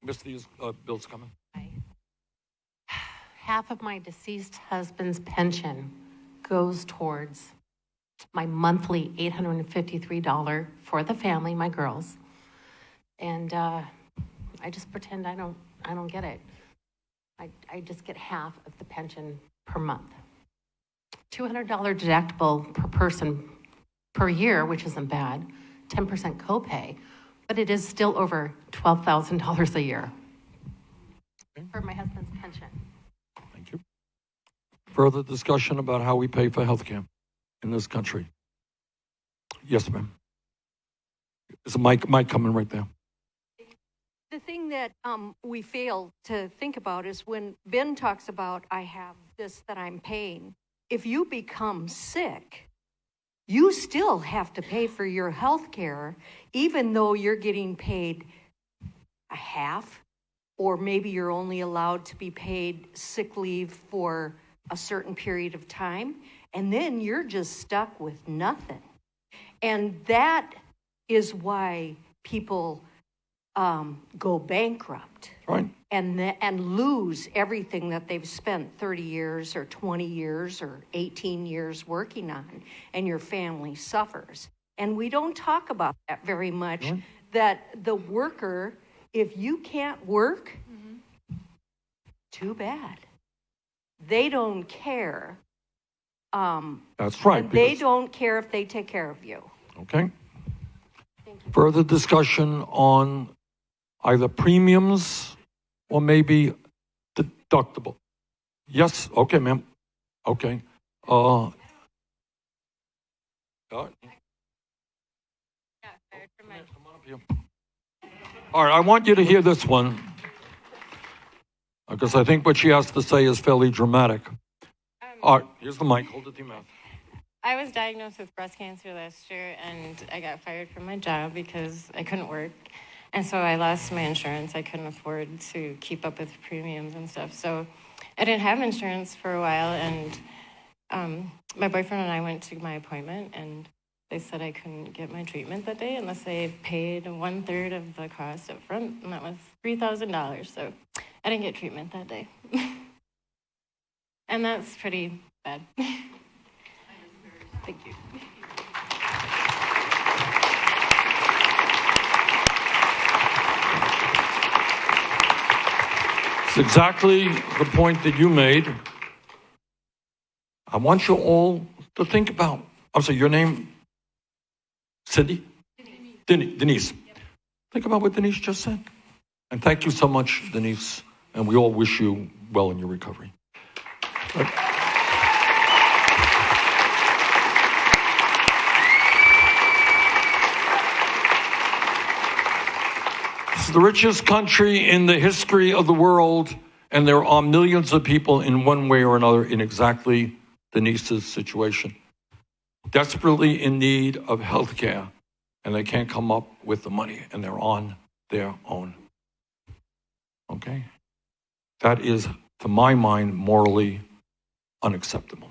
Misty's bill's coming. Hi. half of my deceased husband's pension goes towards my monthly $853 for the family, my girls. And I just pretend I don't get it. I just get half of the pension per month. $200 deductible per person per year, which isn't bad, 10% copay, but it is still over $12,000 a year for my husband's pension. Thank you. Further discussion about how we pay for health care in this country? Yes, ma'am. There's a mic coming right there. The thing that we fail to think about is when Ben talks about, I have this that I'm paying. If you become sick, you still have to pay for your health care, even though you're getting paid a half, or maybe you're only allowed to be paid sick leave for a certain period of time, and then you're just stuck with nothing. And that is why people go bankrupt, Right. and lose everything that they've spent 30 years or 20 years or 18 years working on, and your family suffers. And we don't talk about that very much, that the worker, if you can't work, too bad. They don't care. That's right. And they don't care if they take care of you. Okay. Further discussion on either premiums or maybe deductible. Yes. Okay, ma'am. Okay. All right, I want you to hear this one, because I think what she has to say is fairly dramatic. All right, here's the mic. Hold it to your mouth. I was diagnosed with breast cancer last year, and I got fired from my job because I couldn't work. And so I lost my insurance. I couldn't afford to keep up with premiums and stuff. So I didn't have insurance for a while, and my boyfriend and I went to my appointment, and they said I couldn't get my treatment that day unless I paid 1/3 of the cost up front, and that was $3,000. So I didn't get treatment that day. And that's pretty bad. Thank you. It's exactly the point that you made. I want you all to think about, I'm sorry, your name? Cindy? Denise. Think about what Denise just said. And thank you so much, Denise. And we all wish you well in your recovery. This is the richest country in the history of the world, and there are millions of people in one way or another in exactly Denise's situation, desperately in need of health care, and they can't come up with the money, and they're on their own. Okay? That is, to my mind, morally unacceptable.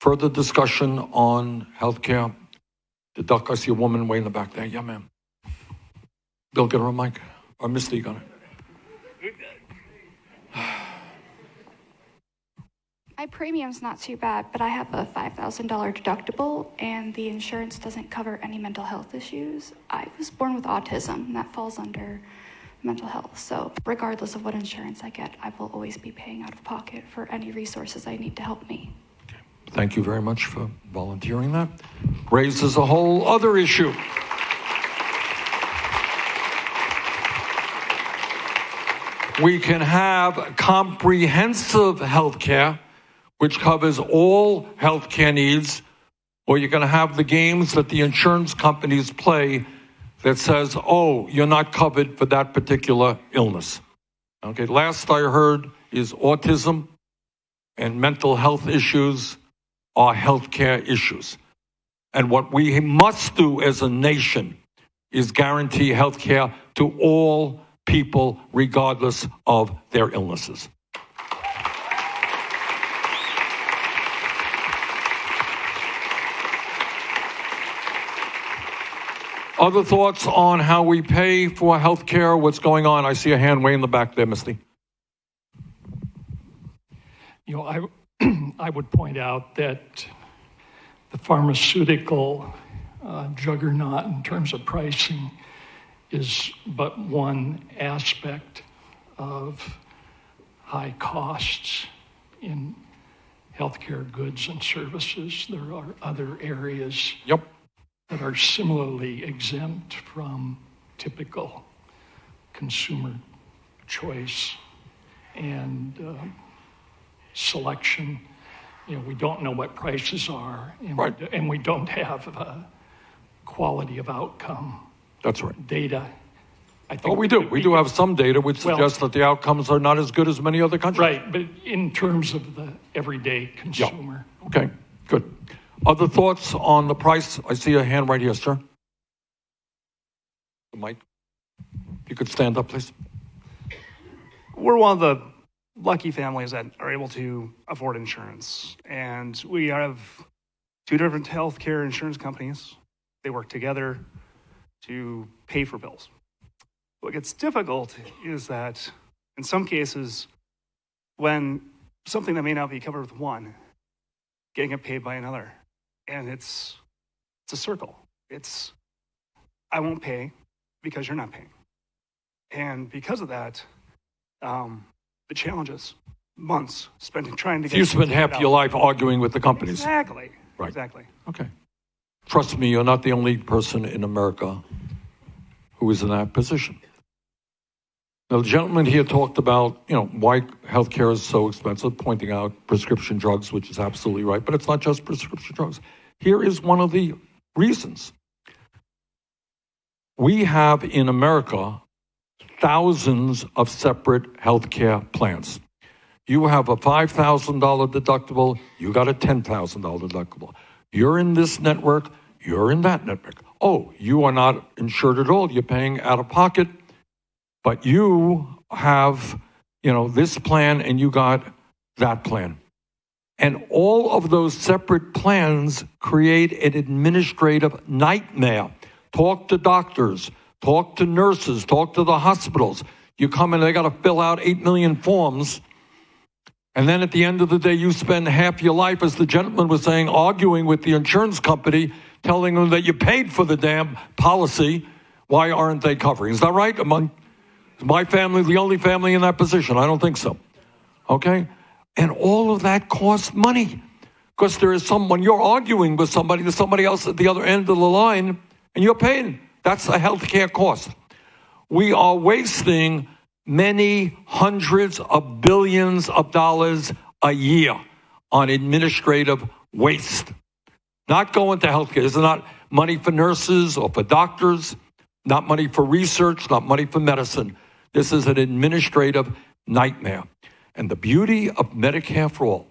Further discussion on health care. I see a woman way in the back there. Yeah, ma'am. Bill, get her a mic. Or Misty, got it. My premium's not too bad, but I have a $5,000 deductible, and the insurance doesn't cover any mental health issues. I was born with autism, and that falls under mental health. So regardless of what insurance I get, I will always be paying out of pocket for any resources I need to help me. Okay. Thank you very much for volunteering that. Raises a whole other issue. We can have comprehensive health care, which covers all health care needs, or you're going to have the games that the insurance companies play that says, oh, you're not covered for that particular illness. Okay, last I heard is autism and mental health issues are health care issues. And what we must do as a nation is guarantee health care to all people regardless of their illnesses. Other thoughts on how we pay for health care? What's going on? I see a hand way in the back there, Misty. I would point out that the pharmaceutical juggernaut in terms of pricing is but one aspect of high costs in healthcare goods and services. There are other areas that are similarly exempt from typical consumer choice and selection. You know, we don't know what prices are, and we don't have quality of outcome. That's right. Data. I think Oh, we do. We do have some data which suggests that the outcomes are not as good as many other countries. Right, but in terms of the everyday consumer. Yeah. Okay, good. Other thoughts on the price? I see a hand right here, sir. The mic. If you could stand up, please. We're one of the lucky families that are able to afford insurance. And we have two different healthcare insurance companies. They work together to pay for bills. What gets difficult is that in some cases, when something that may not be covered with one, getting it paid by another. And it's a circle. It's, I won't pay because you're not paying. And because of that, the challenges, months spent trying to get. You spent half your life arguing with the companies. Exactly. Right. Exactly. Okay. Trust me, you're not the only person in America who is in that position. Now, the gentleman here talked about, why healthcare is so expensive, pointing out prescription drugs, which is absolutely right, but it's not just prescription drugs. Here is one of the reasons. We have in America thousands of separate healthcare plans. You have a $5,000 deductible, you got a $10,000 deductible. You're in this network, you're in that network. Oh, you are not insured at all, you're paying out of pocket, but you have, this plan and you got that plan. And all of those separate plans create an administrative nightmare. Talk to doctors, talk to nurses, talk to the hospitals. You come in, they got to fill out 8 million forms. And then at the end of the day, you spend half your life, as the gentleman was saying, arguing with the insurance company, telling them that you paid for the damn policy. Why aren't they covering? Is that right? Is my family the only family in that position? I don't think so. Okay? And all of that costs money. Because there is someone, you're arguing with somebody, there's somebody else at the other end of the line, and you're paying. That's a healthcare cost. We are wasting many hundreds of billions of dollars a year on administrative waste. Not going to healthcare. This is not money for nurses or for doctors, not money for research, not money for medicine. This is an administrative nightmare. And the beauty of Medicare for All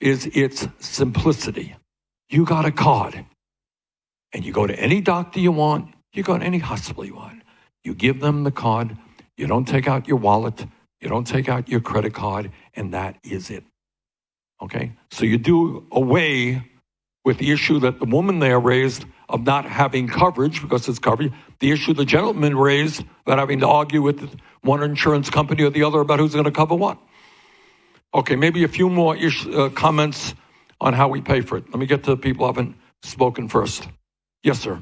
is its simplicity. You got a card, and you go to any doctor you want, you go to any hospital you want. You give them the card, you don't take out your wallet, you don't take out your credit card, and that is it. Okay? So you do away with the issue that the woman there raised of not having coverage, because it's coverage, the issue the gentleman raised about having to argue with one insurance company or the other about who's going to cover what. Okay, maybe a few more comments on how we pay for it. Let me get to the people who haven't spoken first. Yes, sir.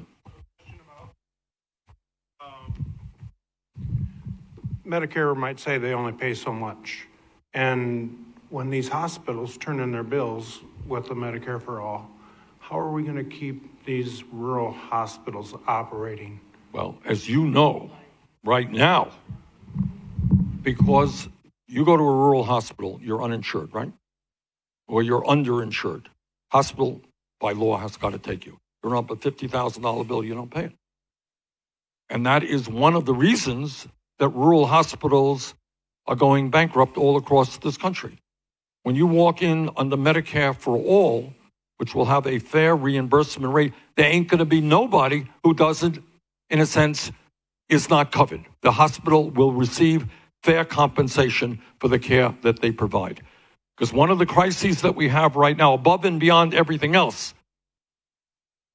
Medicare might say they only pay so much. And when these hospitals turn in their bills with the Medicare for All, how are we going to keep these rural hospitals operating? Well, as you know, right now, because you go to a rural hospital, you're uninsured, right? Or you're underinsured. Hospital, by law, has got to take you. You're up a $50,000 bill, you don't pay it. And that is one of the reasons that rural hospitals are going bankrupt all across this country. When you walk in under Medicare for All, which will have a fair reimbursement rate, there ain't going to be nobody who doesn't, in a sense, is not covered. The hospital will receive fair compensation for the care that they provide. Because one of the crises that we have right now, above and beyond everything else,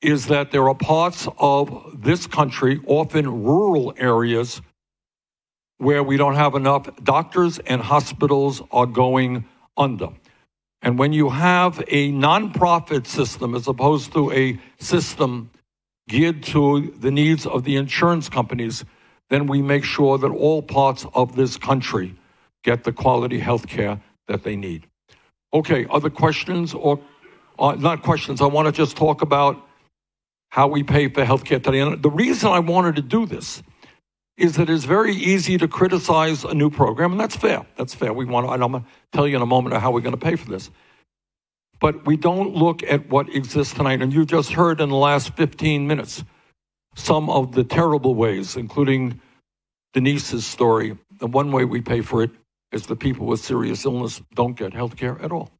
is that there are parts of this country, often rural areas, where we don't have enough doctors and hospitals are going under. And when you have a nonprofit system as opposed to a system geared to the needs of the insurance companies, then we make sure that all parts of this country get the quality health care that they need. Okay, other questions or not questions? I want to just talk about how we pay for health care today. And the reason I wanted to do this is that it's very easy to criticize a new program, and that's fair. That's fair. And I'm going to tell you in a moment how we're going to pay for this. But we don't look at what exists tonight. And you just heard in the last 15 minutes some of the terrible ways, including Denise's story. The one way we pay for it is the people with serious illness don't get health care at all.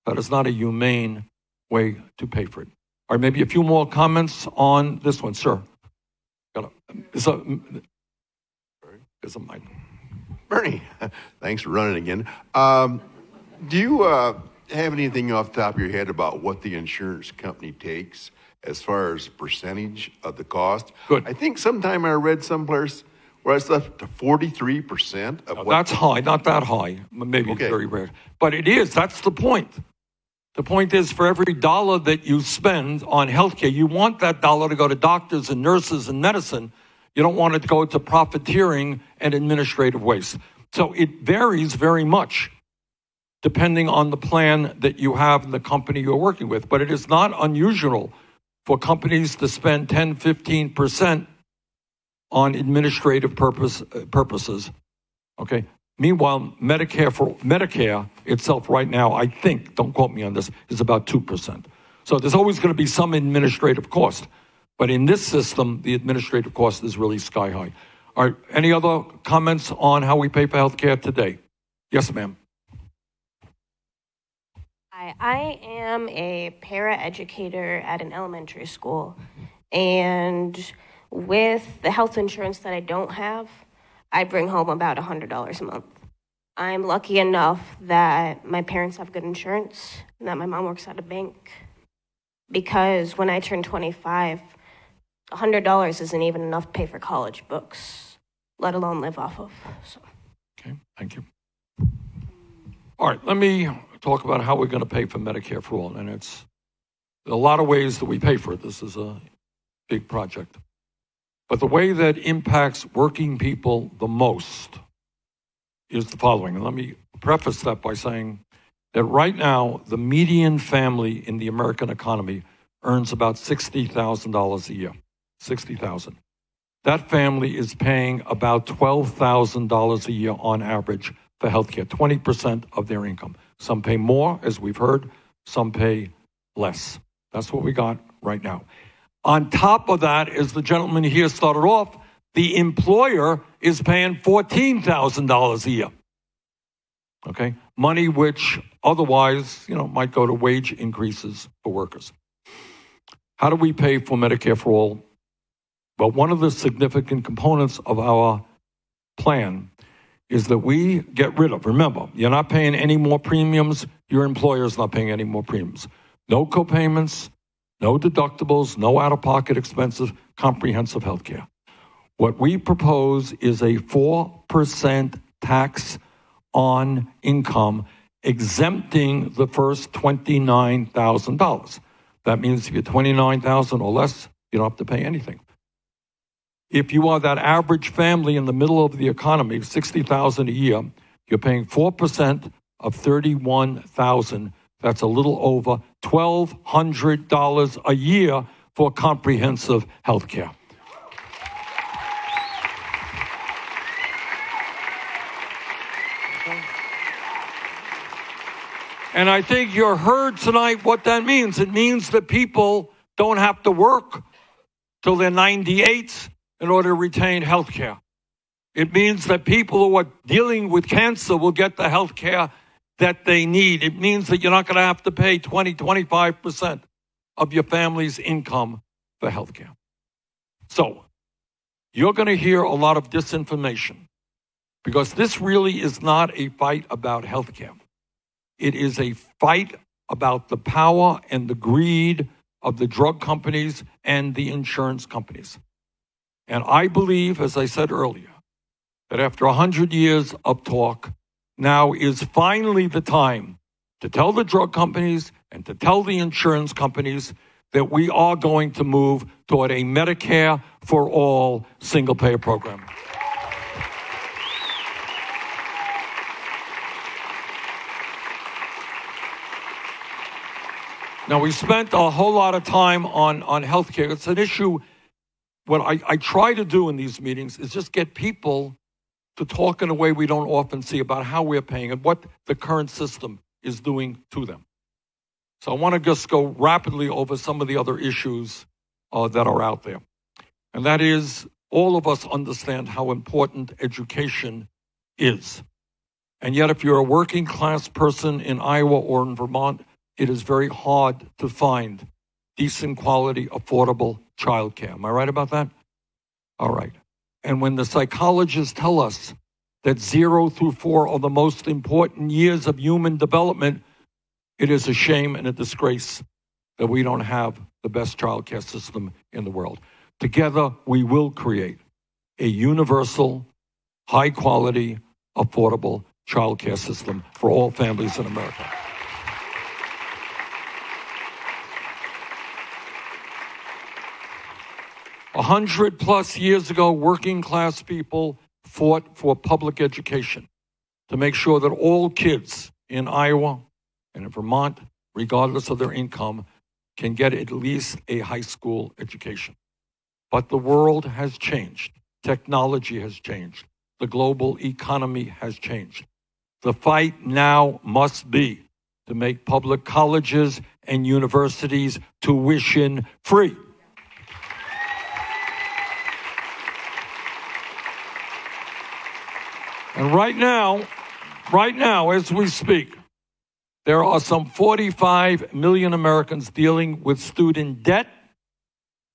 That is not a humane way to pay for it. All right, maybe a few more comments on this one, sir. There's a mic. Bernie, thanks for running again. Do you have anything off the top of your head about what the insurance company takes as far as percentage of the cost? Good. I think sometime I read someplace where it's up to 43% of what... That's high, not that high. Maybe Okay. It's very rare. But it is, that's the point. The point is for every dollar that you spend on healthcare, you want that dollar to go to doctors and nurses and medicine. You don't want it to go to profiteering and administrative waste. So it varies very much depending on the plan that you have and the company you're working with. But it is not unusual for companies to spend 10, 15% on administrative purposes. Okay. Meanwhile, Medicare itself right now, I think, don't quote me on this, is about 2%. So there's always going to be some administrative cost. But in this system, the administrative cost is really sky high. All right, any other comments on how we pay for healthcare today? Yes, ma'am. Hi, I am a para-educator at an elementary school. And with the health insurance that I don't have, I bring home about $100 a month. I'm lucky enough that my parents have good insurance and that my mom works at a bank. Because when I turned 25, $100 isn't even enough to pay for college books, let alone live off of. So. Okay, thank you. All right, let me talk about how we're going to pay for Medicare for All. And it's a lot of ways that we pay for it. This is a big project. But the way that impacts working people the most is the following. And let me preface that by saying that right now, the median family in the American economy earns about $60,000 a year. $60,000. That family is paying about $12,000 a year on average for healthcare, 20% of their income. Some pay more, as we've heard, some pay less. That's what we got right now. On top of that, as the gentleman here started off, the employer is paying $14,000 a year. Okay? Money which otherwise, might go to wage increases for workers. How do we pay for Medicare for All? Well, one of the significant components of our plan is that we get rid of, remember, you're not paying any more premiums, your employer's not paying any more premiums. No copayments, no deductibles, no out-of-pocket expenses, comprehensive health care. What we propose is a 4% tax on income, exempting the first $29,000. That means if you're $29,000 or less, you don't have to pay anything. If you are that average family in the middle of the economy, $60,000 a year, you're paying 4% of $31,000. That's a little over $1,200 a year for comprehensive health care. And I think you heard tonight what that means. It means that people don't have to work till they're 98 in order to retain health care. It means that people who are dealing with cancer will get the health care that they need. It means that you're not going to have to pay 25% of your family's income for health care. So you're going to hear a lot of disinformation because this really is not a fight about health care. It is a fight about the power and the greed of the drug companies and the insurance companies. And I believe, as I said earlier, that after 100 years of talk, now is finally the time to tell the drug companies and to tell the insurance companies that we are going to move toward a Medicare for all single-payer program. Now, we spent a whole lot of time on healthcare. It's an issue. What I try to do in these meetings is just get people to talk in a way we don't often see about how we're paying and what the current system is doing to them. So I want to just go rapidly over some of the other issues that are out there. And that is, all of us understand how important education is. And yet, if you're a working class person in Iowa or in Vermont, it is very hard to find decent quality, affordable childcare. Am I right about that? All right. And when the psychologists tell us that 0 through 4 are the most important years of human development, it is a shame and a disgrace that we don't have the best childcare system in the world. Together, we will create a universal, high-quality, affordable childcare system for all families in America. 100+ years ago, working class people fought for public education to make sure that all kids in Iowa and in Vermont, regardless of their income, can get at least a high school education. But the world has changed. Technology has changed. The global economy has changed. The fight now must be to make public colleges and universities tuition free. And right now, as we speak, there are some 45 million Americans dealing with student debt.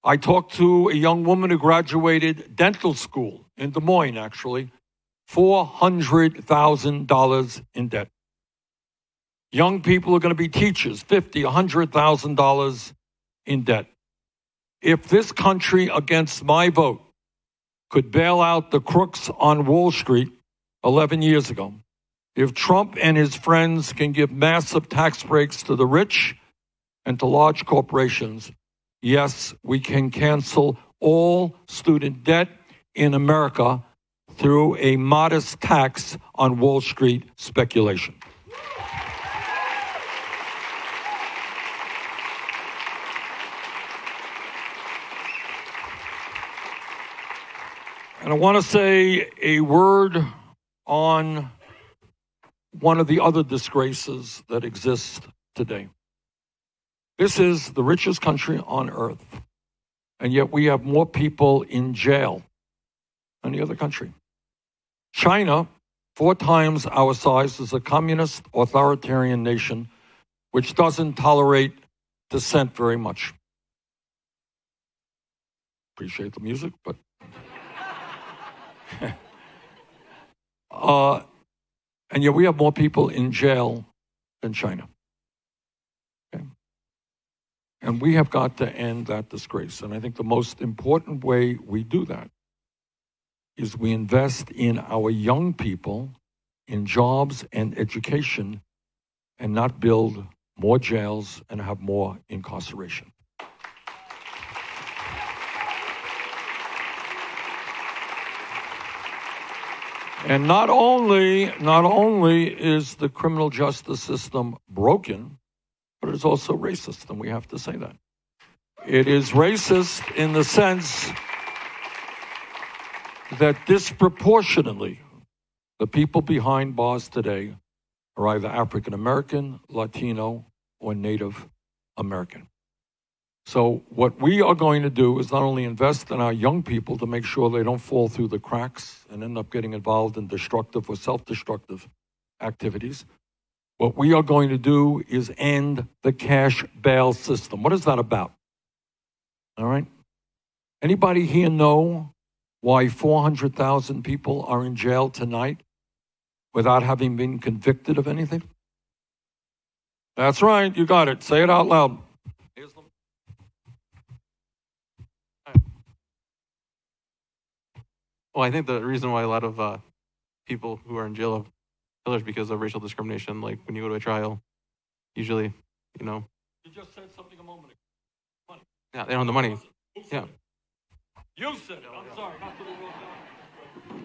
I talked to a young woman who graduated dental school in Des Moines, actually, $400,000 in debt. Young people are going to be teachers, $50,000, $100,000 in debt. If this country, against my vote, could bail out the crooks on Wall Street 11 years ago, if Trump and his friends can give massive tax breaks to the rich and to large corporations, yes, we can cancel all student debt in America through a modest tax on Wall Street speculation. And I want to say a word on one of the other disgraces that exist today. This is the richest country on earth, and yet we have more people in jail than any other country. China, 4 times our size, is a communist authoritarian nation which doesn't tolerate dissent very much. Appreciate the music, but and yet we have more people in jail than China. Okay? And we have got to end that disgrace. And I think the most important way we do that is we invest in our young people, in jobs and education, and not build more jails and have more incarceration. And not only is the criminal justice system broken, but it is also racist, and we have to say that. It is racist in the sense that disproportionately the people behind bars today are either African American, Latino, or Native American. So what we are going to do is not only invest in our young people to make sure they don't fall through the cracks and end up getting involved in destructive or self-destructive activities. What we are going to do is end the cash bail system. What is that about? All right? Anybody here know why 400,000 people are in jail tonight without having been convicted of anything? That's right, you got it. Say it out loud. Well, I think the reason why a lot of people who are in jail have killers because of racial discrimination, like when you go to a trial usually, you know. You just said something a moment ago. Money. Yeah, they don't have the money. Yeah. You said it. I'm sorry. Not to the wrong guy.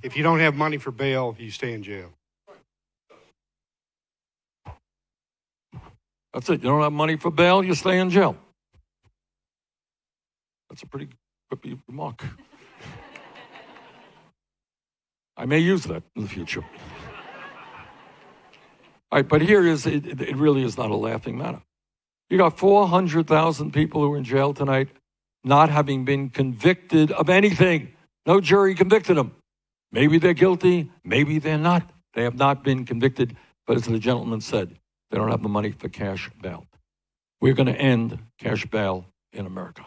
If you don't have money for bail, you stay in jail. That's it. You don't have money for bail, you stay in jail. That's a pretty quippy remark. I may use that in the future. All right, but here is, it really is not a laughing matter. You got 400,000 people who are in jail tonight not having been convicted of anything. No jury convicted them. Maybe they're guilty, maybe they're not. They have not been convicted, but as the gentleman said, they don't have the money for cash bail. We're going to end cash bail in America.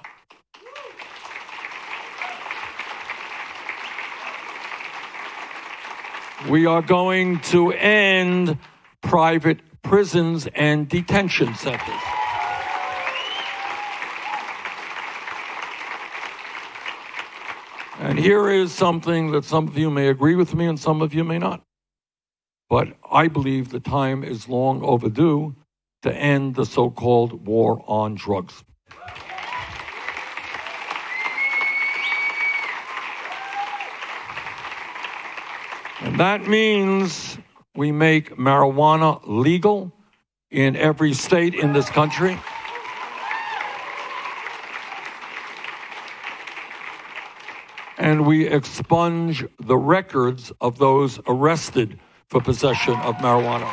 We are going to end private prisons and detention centers. And here is something that some of you may agree with me and some of you may not. But I believe the time is long overdue to end the so-called war on drugs. And that means we make marijuana legal in every state in this country. And we expunge the records of those arrested for possession of marijuana.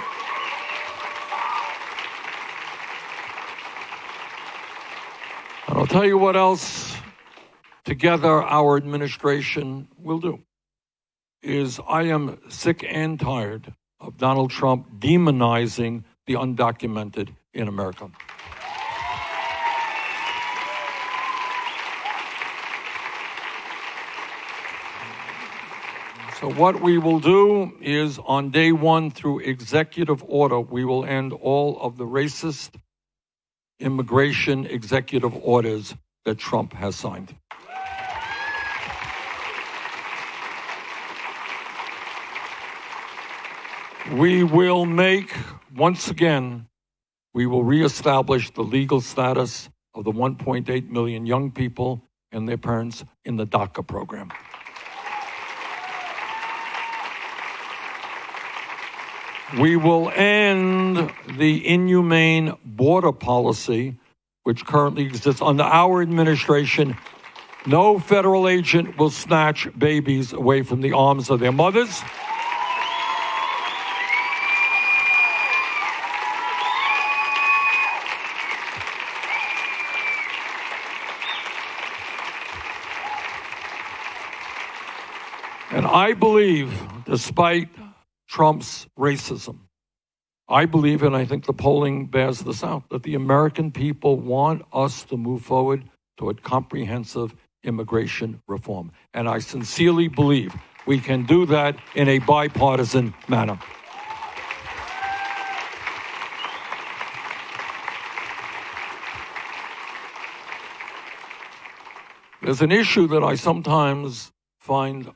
And I'll tell you what else together our administration will do. Is I am sick and tired of Donald Trump demonizing the undocumented in America. So what we will do is on day one through executive order, we will end all of the racist immigration executive orders that Trump has signed. We will make, once again, we will reestablish the legal status of the 1.8 million young people and their parents in the DACA program. We will end the inhumane border policy, which currently exists under our administration. No federal agent will snatch babies away from the arms of their mothers. And I believe, despite Trump's racism, I believe, and I think the polling bears this out, that the American people want us to move forward toward comprehensive immigration reform. And I sincerely believe we can do that in a bipartisan manner. There's an issue that I sometimes find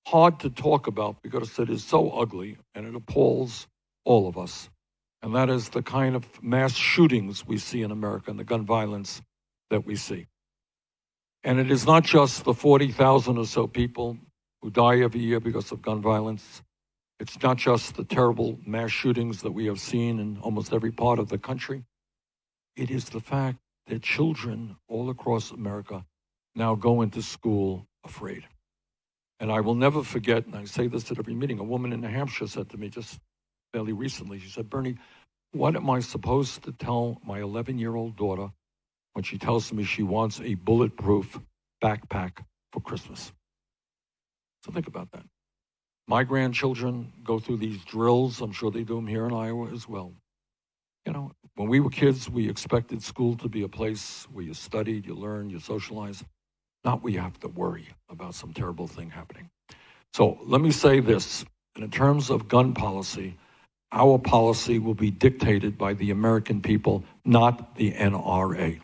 hard to talk about because it is so ugly and it appalls all of us. And that is the kind of mass shootings we see in America and the gun violence that we see. And it is not just the 40,000 or so people who die every year because of gun violence. It's not just the terrible mass shootings that we have seen in almost every part of the country. It is the fact that children all across America now go into school afraid. And I will never forget, and I say this at every meeting, a woman in New Hampshire said to me just fairly recently, she said, "Bernie, what am I supposed to tell my 11-year-old daughter when she tells me she wants a bulletproof backpack for Christmas?" So think about that. My grandchildren go through these drills. I'm sure they do them here in Iowa as well. You know, when we were kids, we expected school to be a place where you studied, you learned, you socialized. Not where you have to worry about some terrible thing happening. So let me say this. In terms of gun policy, our policy will be dictated by the American people, not the NRA.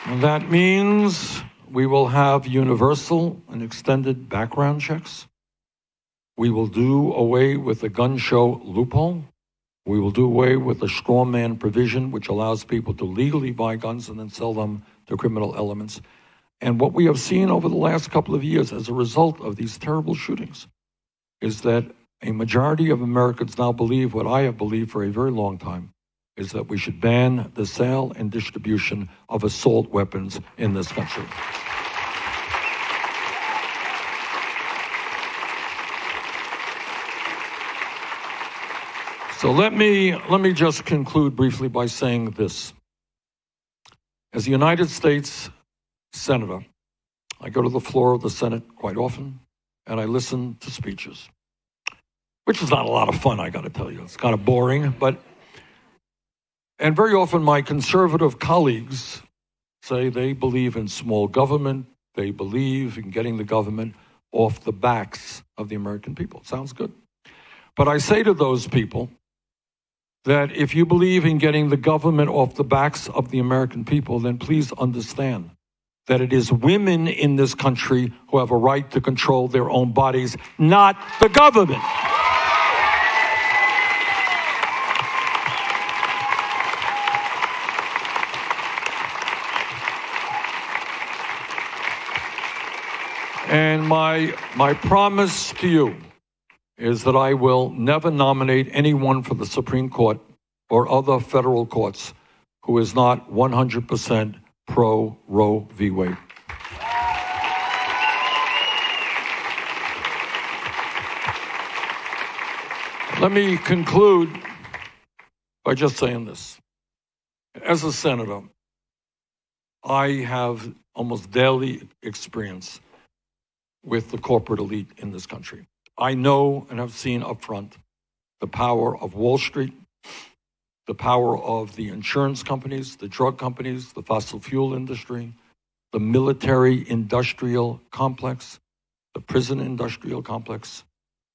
And that means we will have universal and extended background checks. We will do away with the gun show loophole. We will do away with the straw man provision, which allows people to legally buy guns and then sell them to criminal elements. And what we have seen over the last couple of years as a result of these terrible shootings is that a majority of Americans now believe what I have believed for a very long time, is that we should ban the sale and distribution of assault weapons in this country. So let me just conclude briefly by saying this. As a United States Senator, I go to the floor of the Senate quite often, and I listen to speeches, which is not a lot of fun, I got to tell you. It's kind of boring, and very often my conservative colleagues say they believe in small government, they believe in getting the government off the backs of the American people. Sounds good. But I say to those people that if you believe in getting the government off the backs of the American people, then please understand that it is women in this country who have a right to control their own bodies, not the government. And my promise to you is that I will never nominate anyone for the Supreme Court or other federal courts who is not 100% pro Roe v. Wade. Let me conclude by just saying this. As a senator, I have almost daily experience with the corporate elite in this country. I know and have seen up front the power of Wall Street, the power of the insurance companies, the drug companies, the fossil fuel industry, the military industrial complex, the prison industrial complex,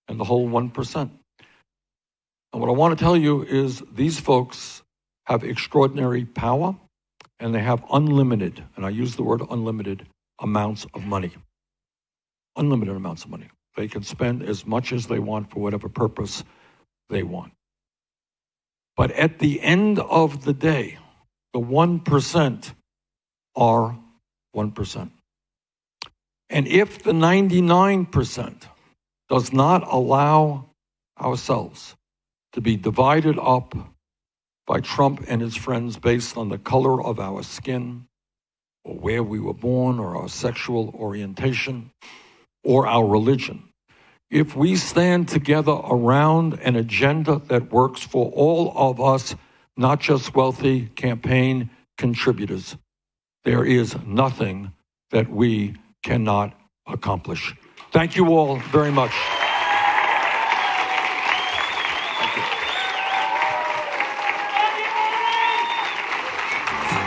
and the whole 1%. And what I want to tell you is these folks have extraordinary power, and they have unlimited, and I use the word unlimited, amounts of money. Unlimited amounts of money. They can spend as much as they want for whatever purpose they want. But at the end of the day, the 1% are 1%. And if the 99% does not allow ourselves to be divided up by Trump and his friends based on the color of our skin, or where we were born, or our sexual orientation, or our religion, if we stand together around an agenda that works for all of us, not just wealthy campaign contributors, there is nothing that we cannot accomplish. Thank you all very much.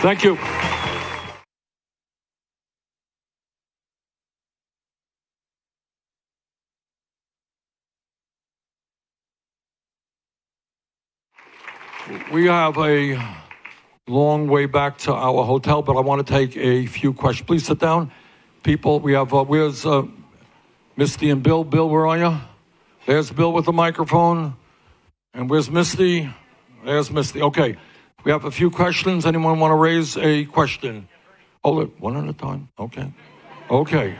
Thank you. We have a long way back to our hotel, but I want to take a few questions. Please sit down. People, we have, where's Misty and Bill? Bill, where are you? There's Bill with the microphone. And where's Misty? There's Misty. Okay. We have a few questions. Anyone want to raise a question? Hold it. One at a time. Okay. Okay.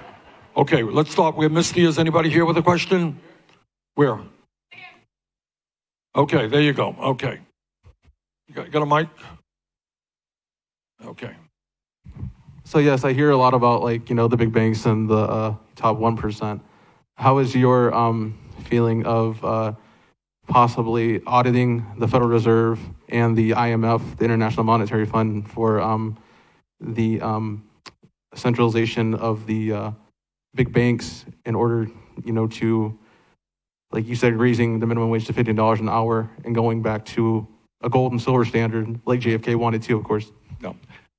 Okay. Let's start where Misty is. Anybody here with a question? Where? Okay. There you go. Okay. You got a mic? Okay. So yes, I hear a lot about the big banks and the top 1%. How is your feeling of possibly auditing the Federal Reserve and the IMF, the International Monetary Fund, for the centralization of the big banks in order, to, like you said, raising the minimum wage to $15 an hour and going back to a gold and silver standard like JFK wanted to, of course? No.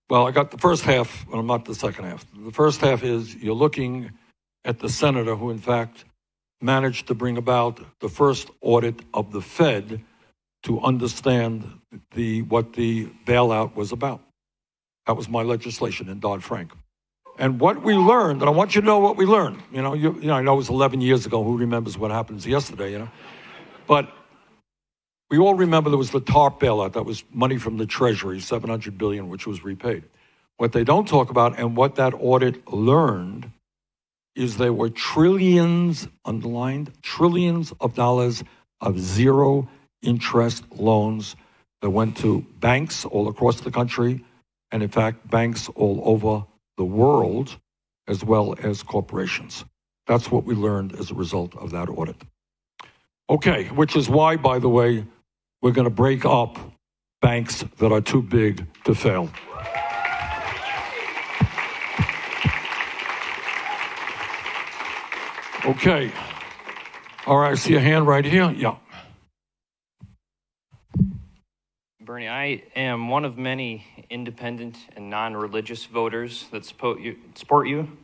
Well, I got the first half, but not the second half. The first half is you're looking at the senator who, in fact, managed to bring about the first audit of the Fed to understand what the bailout was about. That was my legislation in Dodd-Frank. And what we learned, and I want you to know what we learned. I know it was 11 years ago. Who remembers what happened yesterday, But we all remember there was the TARP bailout. That was money from the Treasury, $700 billion, which was repaid. What they don't talk about, and what that audit learned, is there were trillions, underlined, trillions of dollars of zero interest loans that went to banks all across the country, and in fact, banks all over the world, as well as corporations. That's what we learned as a result of that audit. Okay, which is why, by the way, we're going to break up banks that are too big to fail. Okay. All right, I see a hand right here. Yeah. Bernie, I am one of many independent and non-religious voters that support you.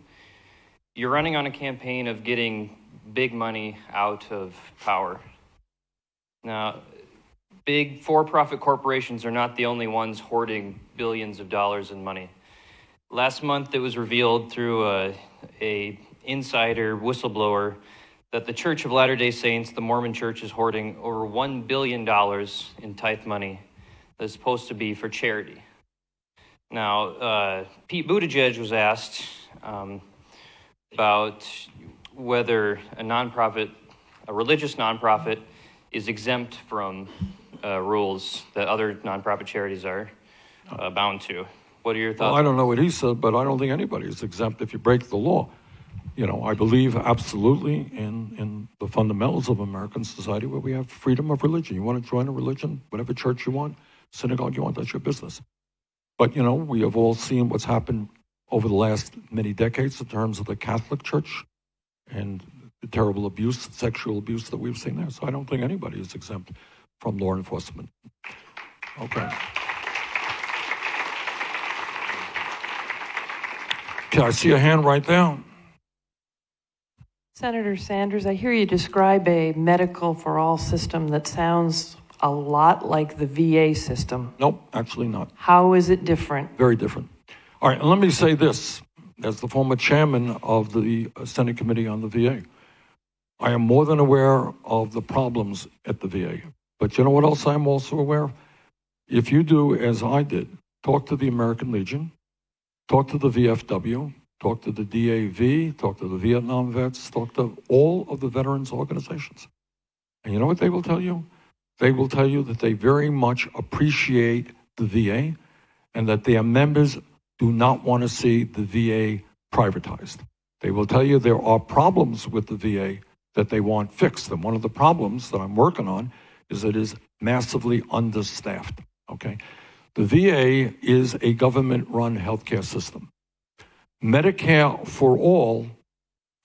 You're running on a campaign of getting big money out of power. Now, big for-profit corporations are not the only ones hoarding billions of dollars in money. Last month, it was revealed through a insider whistleblower that the Church of Latter-day Saints, the Mormon Church, is hoarding over $1 billion in tithe money that's supposed to be for charity. Now, Pete Buttigieg was asked about whether a religious nonprofit is exempt from rules that other nonprofit charities are bound to. What are your thoughts? Well, I don't know what he said, but I don't think anybody is exempt if you break the law. I believe absolutely in the fundamentals of American society where we have freedom of religion. You want to join a religion, whatever church you want, synagogue you want, that's your business. But, we have all seen what's happened over the last many decades in terms of the Catholic Church and the terrible abuse, sexual abuse that we've seen there. So I don't think anybody is exempt from law enforcement. Okay. Okay, I see a hand right there. Senator Sanders, I hear you describe a Medical for All system that sounds a lot like the VA system. Nope, actually not. How is it different? Very different. All right, and let me say this. As the former chairman of the Senate Committee on the VA, I am more than aware of the problems at the VA. But you know what else I'm also aware of? If you do as I did, talk to the American Legion, talk to the VFW, talk to the DAV, talk to the Vietnam vets, talk to all of the veterans organizations. And you know what they will tell you? They will tell you that they very much appreciate the VA and that their members do not want to see the VA privatized. They will tell you there are problems with the VA that they want fixed. And one of the problems that I'm working on is it is massively understaffed, okay? The VA is a government-run healthcare system. Medicare for all,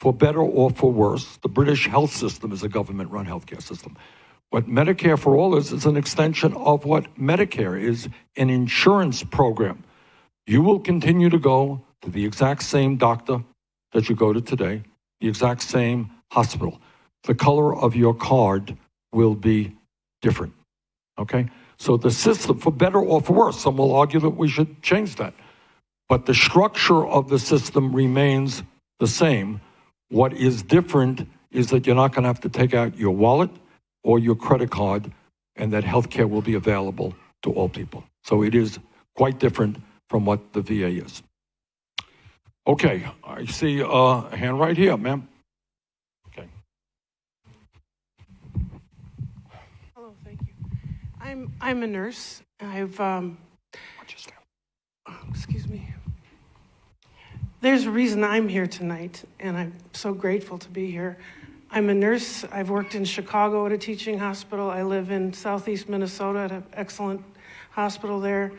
for better or for worse, the British health system is a government-run healthcare system. What Medicare for all is an extension of what Medicare is, an insurance program. You will continue to go to the exact same doctor that you go to today, the exact same hospital. The color of your card will be different, okay? So the system, for better or for worse, some will argue that we should change that. But the structure of the system remains the same. What is different is that you're not going to have to take out your wallet or your credit card, and that healthcare will be available to all people. So it is quite different from what the VA is. Okay, I see a hand right here, ma'am. Okay. Hello, thank you. I'm a nurse. Excuse me. There's a reason I'm here tonight, and I'm so grateful to be here. I'm a nurse. I've worked in Chicago at a teaching hospital. I live in southeast Minnesota at an excellent hospital there.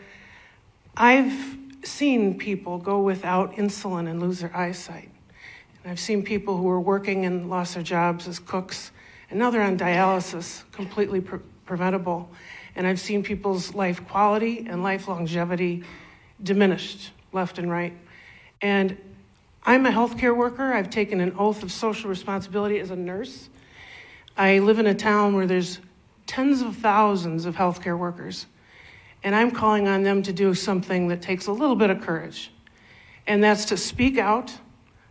I've seen people go without insulin and lose their eyesight. And I've seen people who were working and lost their jobs as cooks, and now they're on dialysis, completely preventable. And I've seen people's life quality and life longevity diminished left and right. And I'm a healthcare worker. I've taken an oath of social responsibility as a nurse. I live in a town where there's tens of thousands of healthcare workers, and I'm calling on them to do something that takes a little bit of courage. And that's to speak out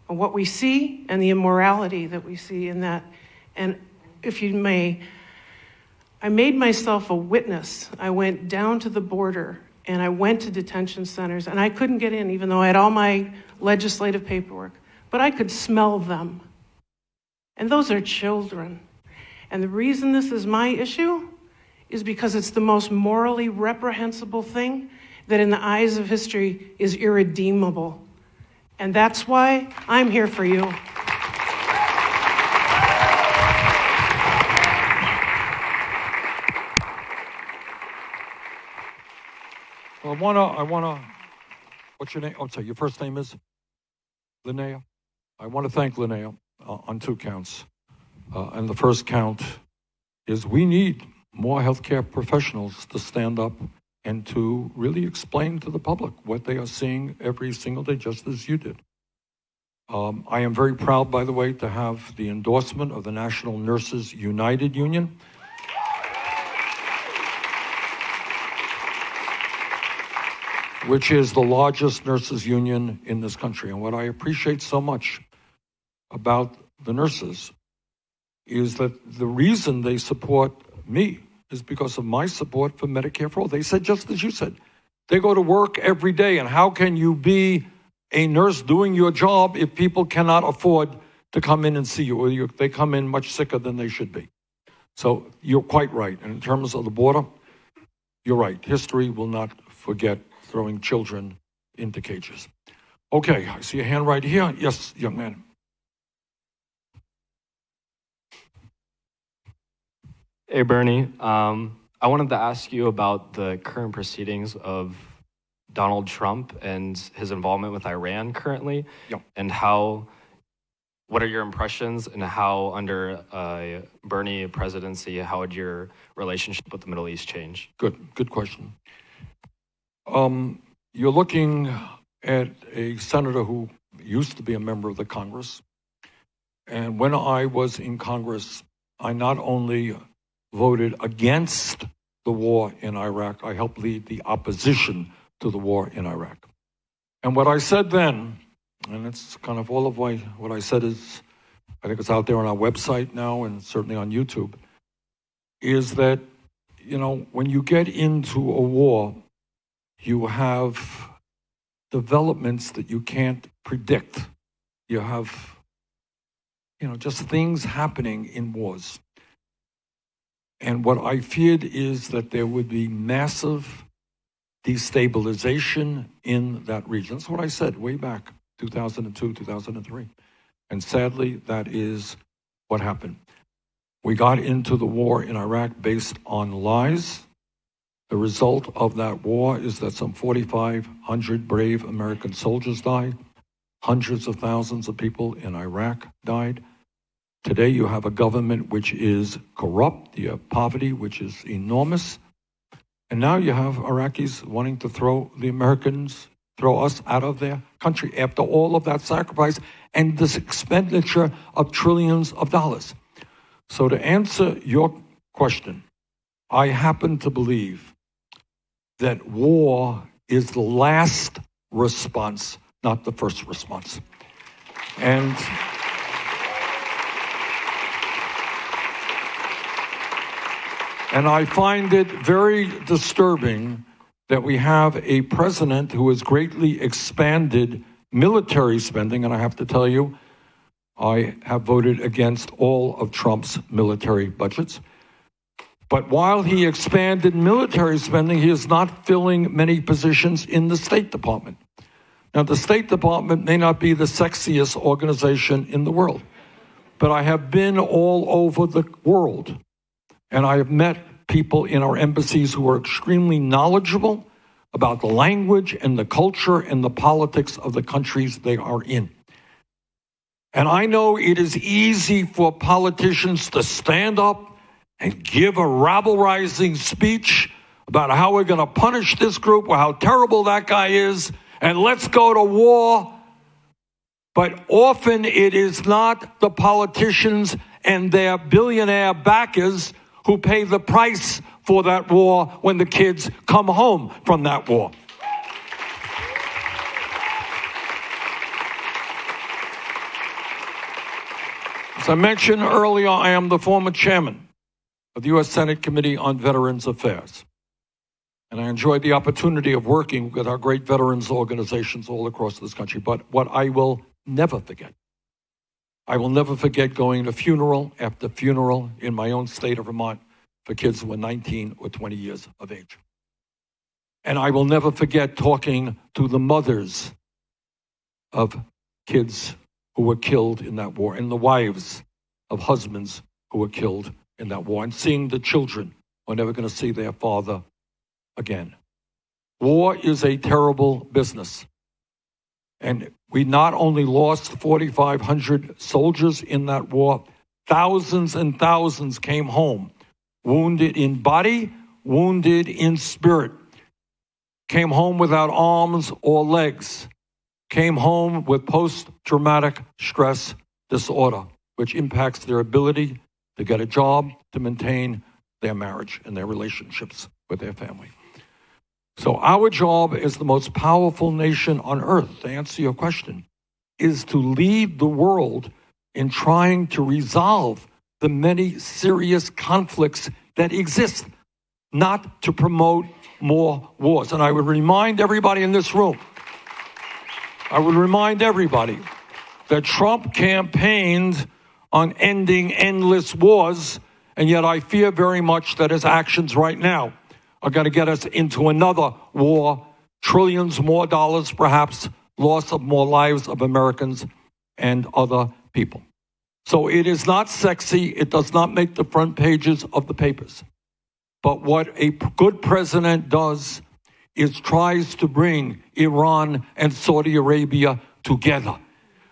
on what we see and the immorality that we see in that. And if you may, I made myself a witness. I went down to the border and I went to detention centers, and I couldn't get in even though I had all my legislative paperwork, but I could smell them. And those are children. And the reason this is my issue is because it's the most morally reprehensible thing that in the eyes of history is irredeemable. And that's why I'm here for you. I wanna, what's your name? Oh, sorry, your first name is? Linnea? I want to thank Linnea on 2 counts. And the first count is we need more healthcare professionals to stand up and to really explain to the public what they are seeing every single day, just as you did. I am very proud, by the way, to have the endorsement of the National Nurses United Union. Which is the largest nurses union in this country. And what I appreciate so much about the nurses is that the reason they support me is because of my support for Medicare for All. They said, just as you said, they go to work every day, and how can you be a nurse doing your job if people cannot afford to come in and see you, or they come in much sicker than they should be? So you're quite right. And in terms of the border, you're right. History will not forget throwing children into cages. Okay, I see a hand right here. Yes, young man. Hey, Bernie. I wanted to ask you about the current proceedings of Donald Trump and his involvement with Iran currently, and what are your impressions, and how under Bernie presidency, how would your relationship with the Middle East change? Good question. You're looking at a senator who used to be a member of the Congress. And when I was in Congress, I not only voted against the war in Iraq, I helped lead the opposition to the war in Iraq. And what I said then, and it's kind of all of what I said is, I think it's out there on our website now and certainly on YouTube, is that, when you get into a war, you have developments that you can't predict. You have, just things happening in wars. And what I feared is that there would be massive destabilization in that region. That's what I said way back, 2002, 2003. And sadly, that is what happened. We got into the war in Iraq based on lies. The result of that war is that some 4,500 brave American soldiers died. Hundreds of thousands of people in Iraq died. Today you have a government which is corrupt. You have poverty, which is enormous. And now you have Iraqis wanting to throw us out of their country after all of that sacrifice and this expenditure of trillions of dollars. So to answer your question, I happen to believe that war is the last response, not the first response. And I find it very disturbing that we have a president who has greatly expanded military spending, and I have to tell you, I have voted against all of Trump's military budgets. But while he expanded military spending, he is not filling many positions in the State Department. Now, the State Department may not be the sexiest organization in the world, but I have been all over the world, and I have met people in our embassies who are extremely knowledgeable about the language and the culture and the politics of the countries they are in. And I know it is easy for politicians to stand up and give a rabble-rousing speech about how we're going to punish this group or how terrible that guy is, and let's go to war. But often it is not the politicians and their billionaire backers who pay the price for that war when the kids come home from that war. As I mentioned earlier, I am the former chairman of the U.S. Senate Committee on Veterans Affairs. And I enjoyed the opportunity of working with our great veterans organizations all across this country. But what I will never forget, I will never forget going to funeral after funeral in my own state of Vermont for kids who were 19 or 20 years of age. And I will never forget talking to the mothers of kids who were killed in that war, and the wives of husbands who were killed in that war, and seeing the children who are never going to see their father again. War is a terrible business. And we not only lost 4,500 soldiers in that war, thousands and thousands came home, wounded in body, wounded in spirit, came home without arms or legs, came home with post-traumatic stress disorder, which impacts their ability to get a job, to maintain their marriage and their relationships with their family. So our job as the most powerful nation on earth, to answer your question, is to lead the world in trying to resolve the many serious conflicts that exist, not to promote more wars. And I would remind everybody in this room, that Trump campaigned on ending endless wars, and yet I fear very much that his actions right now are going to get us into another war, trillions more dollars perhaps, loss of more lives of Americans and other people. So it is not sexy. It does not make the front pages of the papers. But what a good president does is tries to bring Iran and Saudi Arabia together,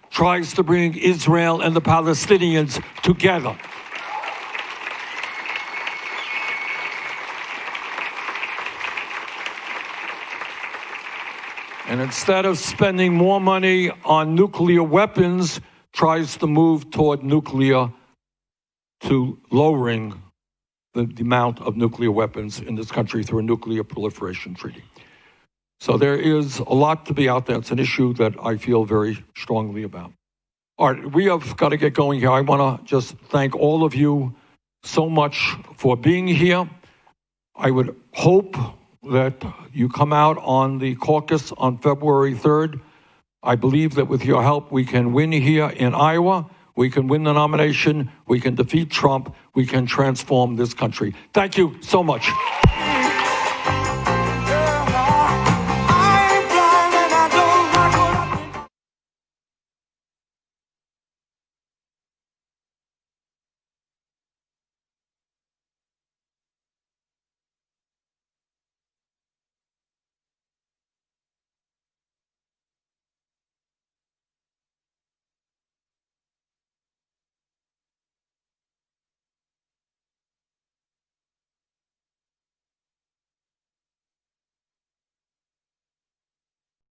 tries to bring Israel and the Palestinians together. And instead of spending more money on nuclear weapons, tries to move toward nuclear, to lowering the amount of nuclear weapons in this country through a nuclear proliferation treaty. So there is a lot to be out there. It's an issue that I feel very strongly about. All right, we have got to get going here. I want to just thank all of you so much for being here. I would hope that you come out on the caucus on February 3rd. I believe that with your help, we can win here in Iowa. We can win the nomination. We can defeat Trump. We can transform this country. Thank you so much.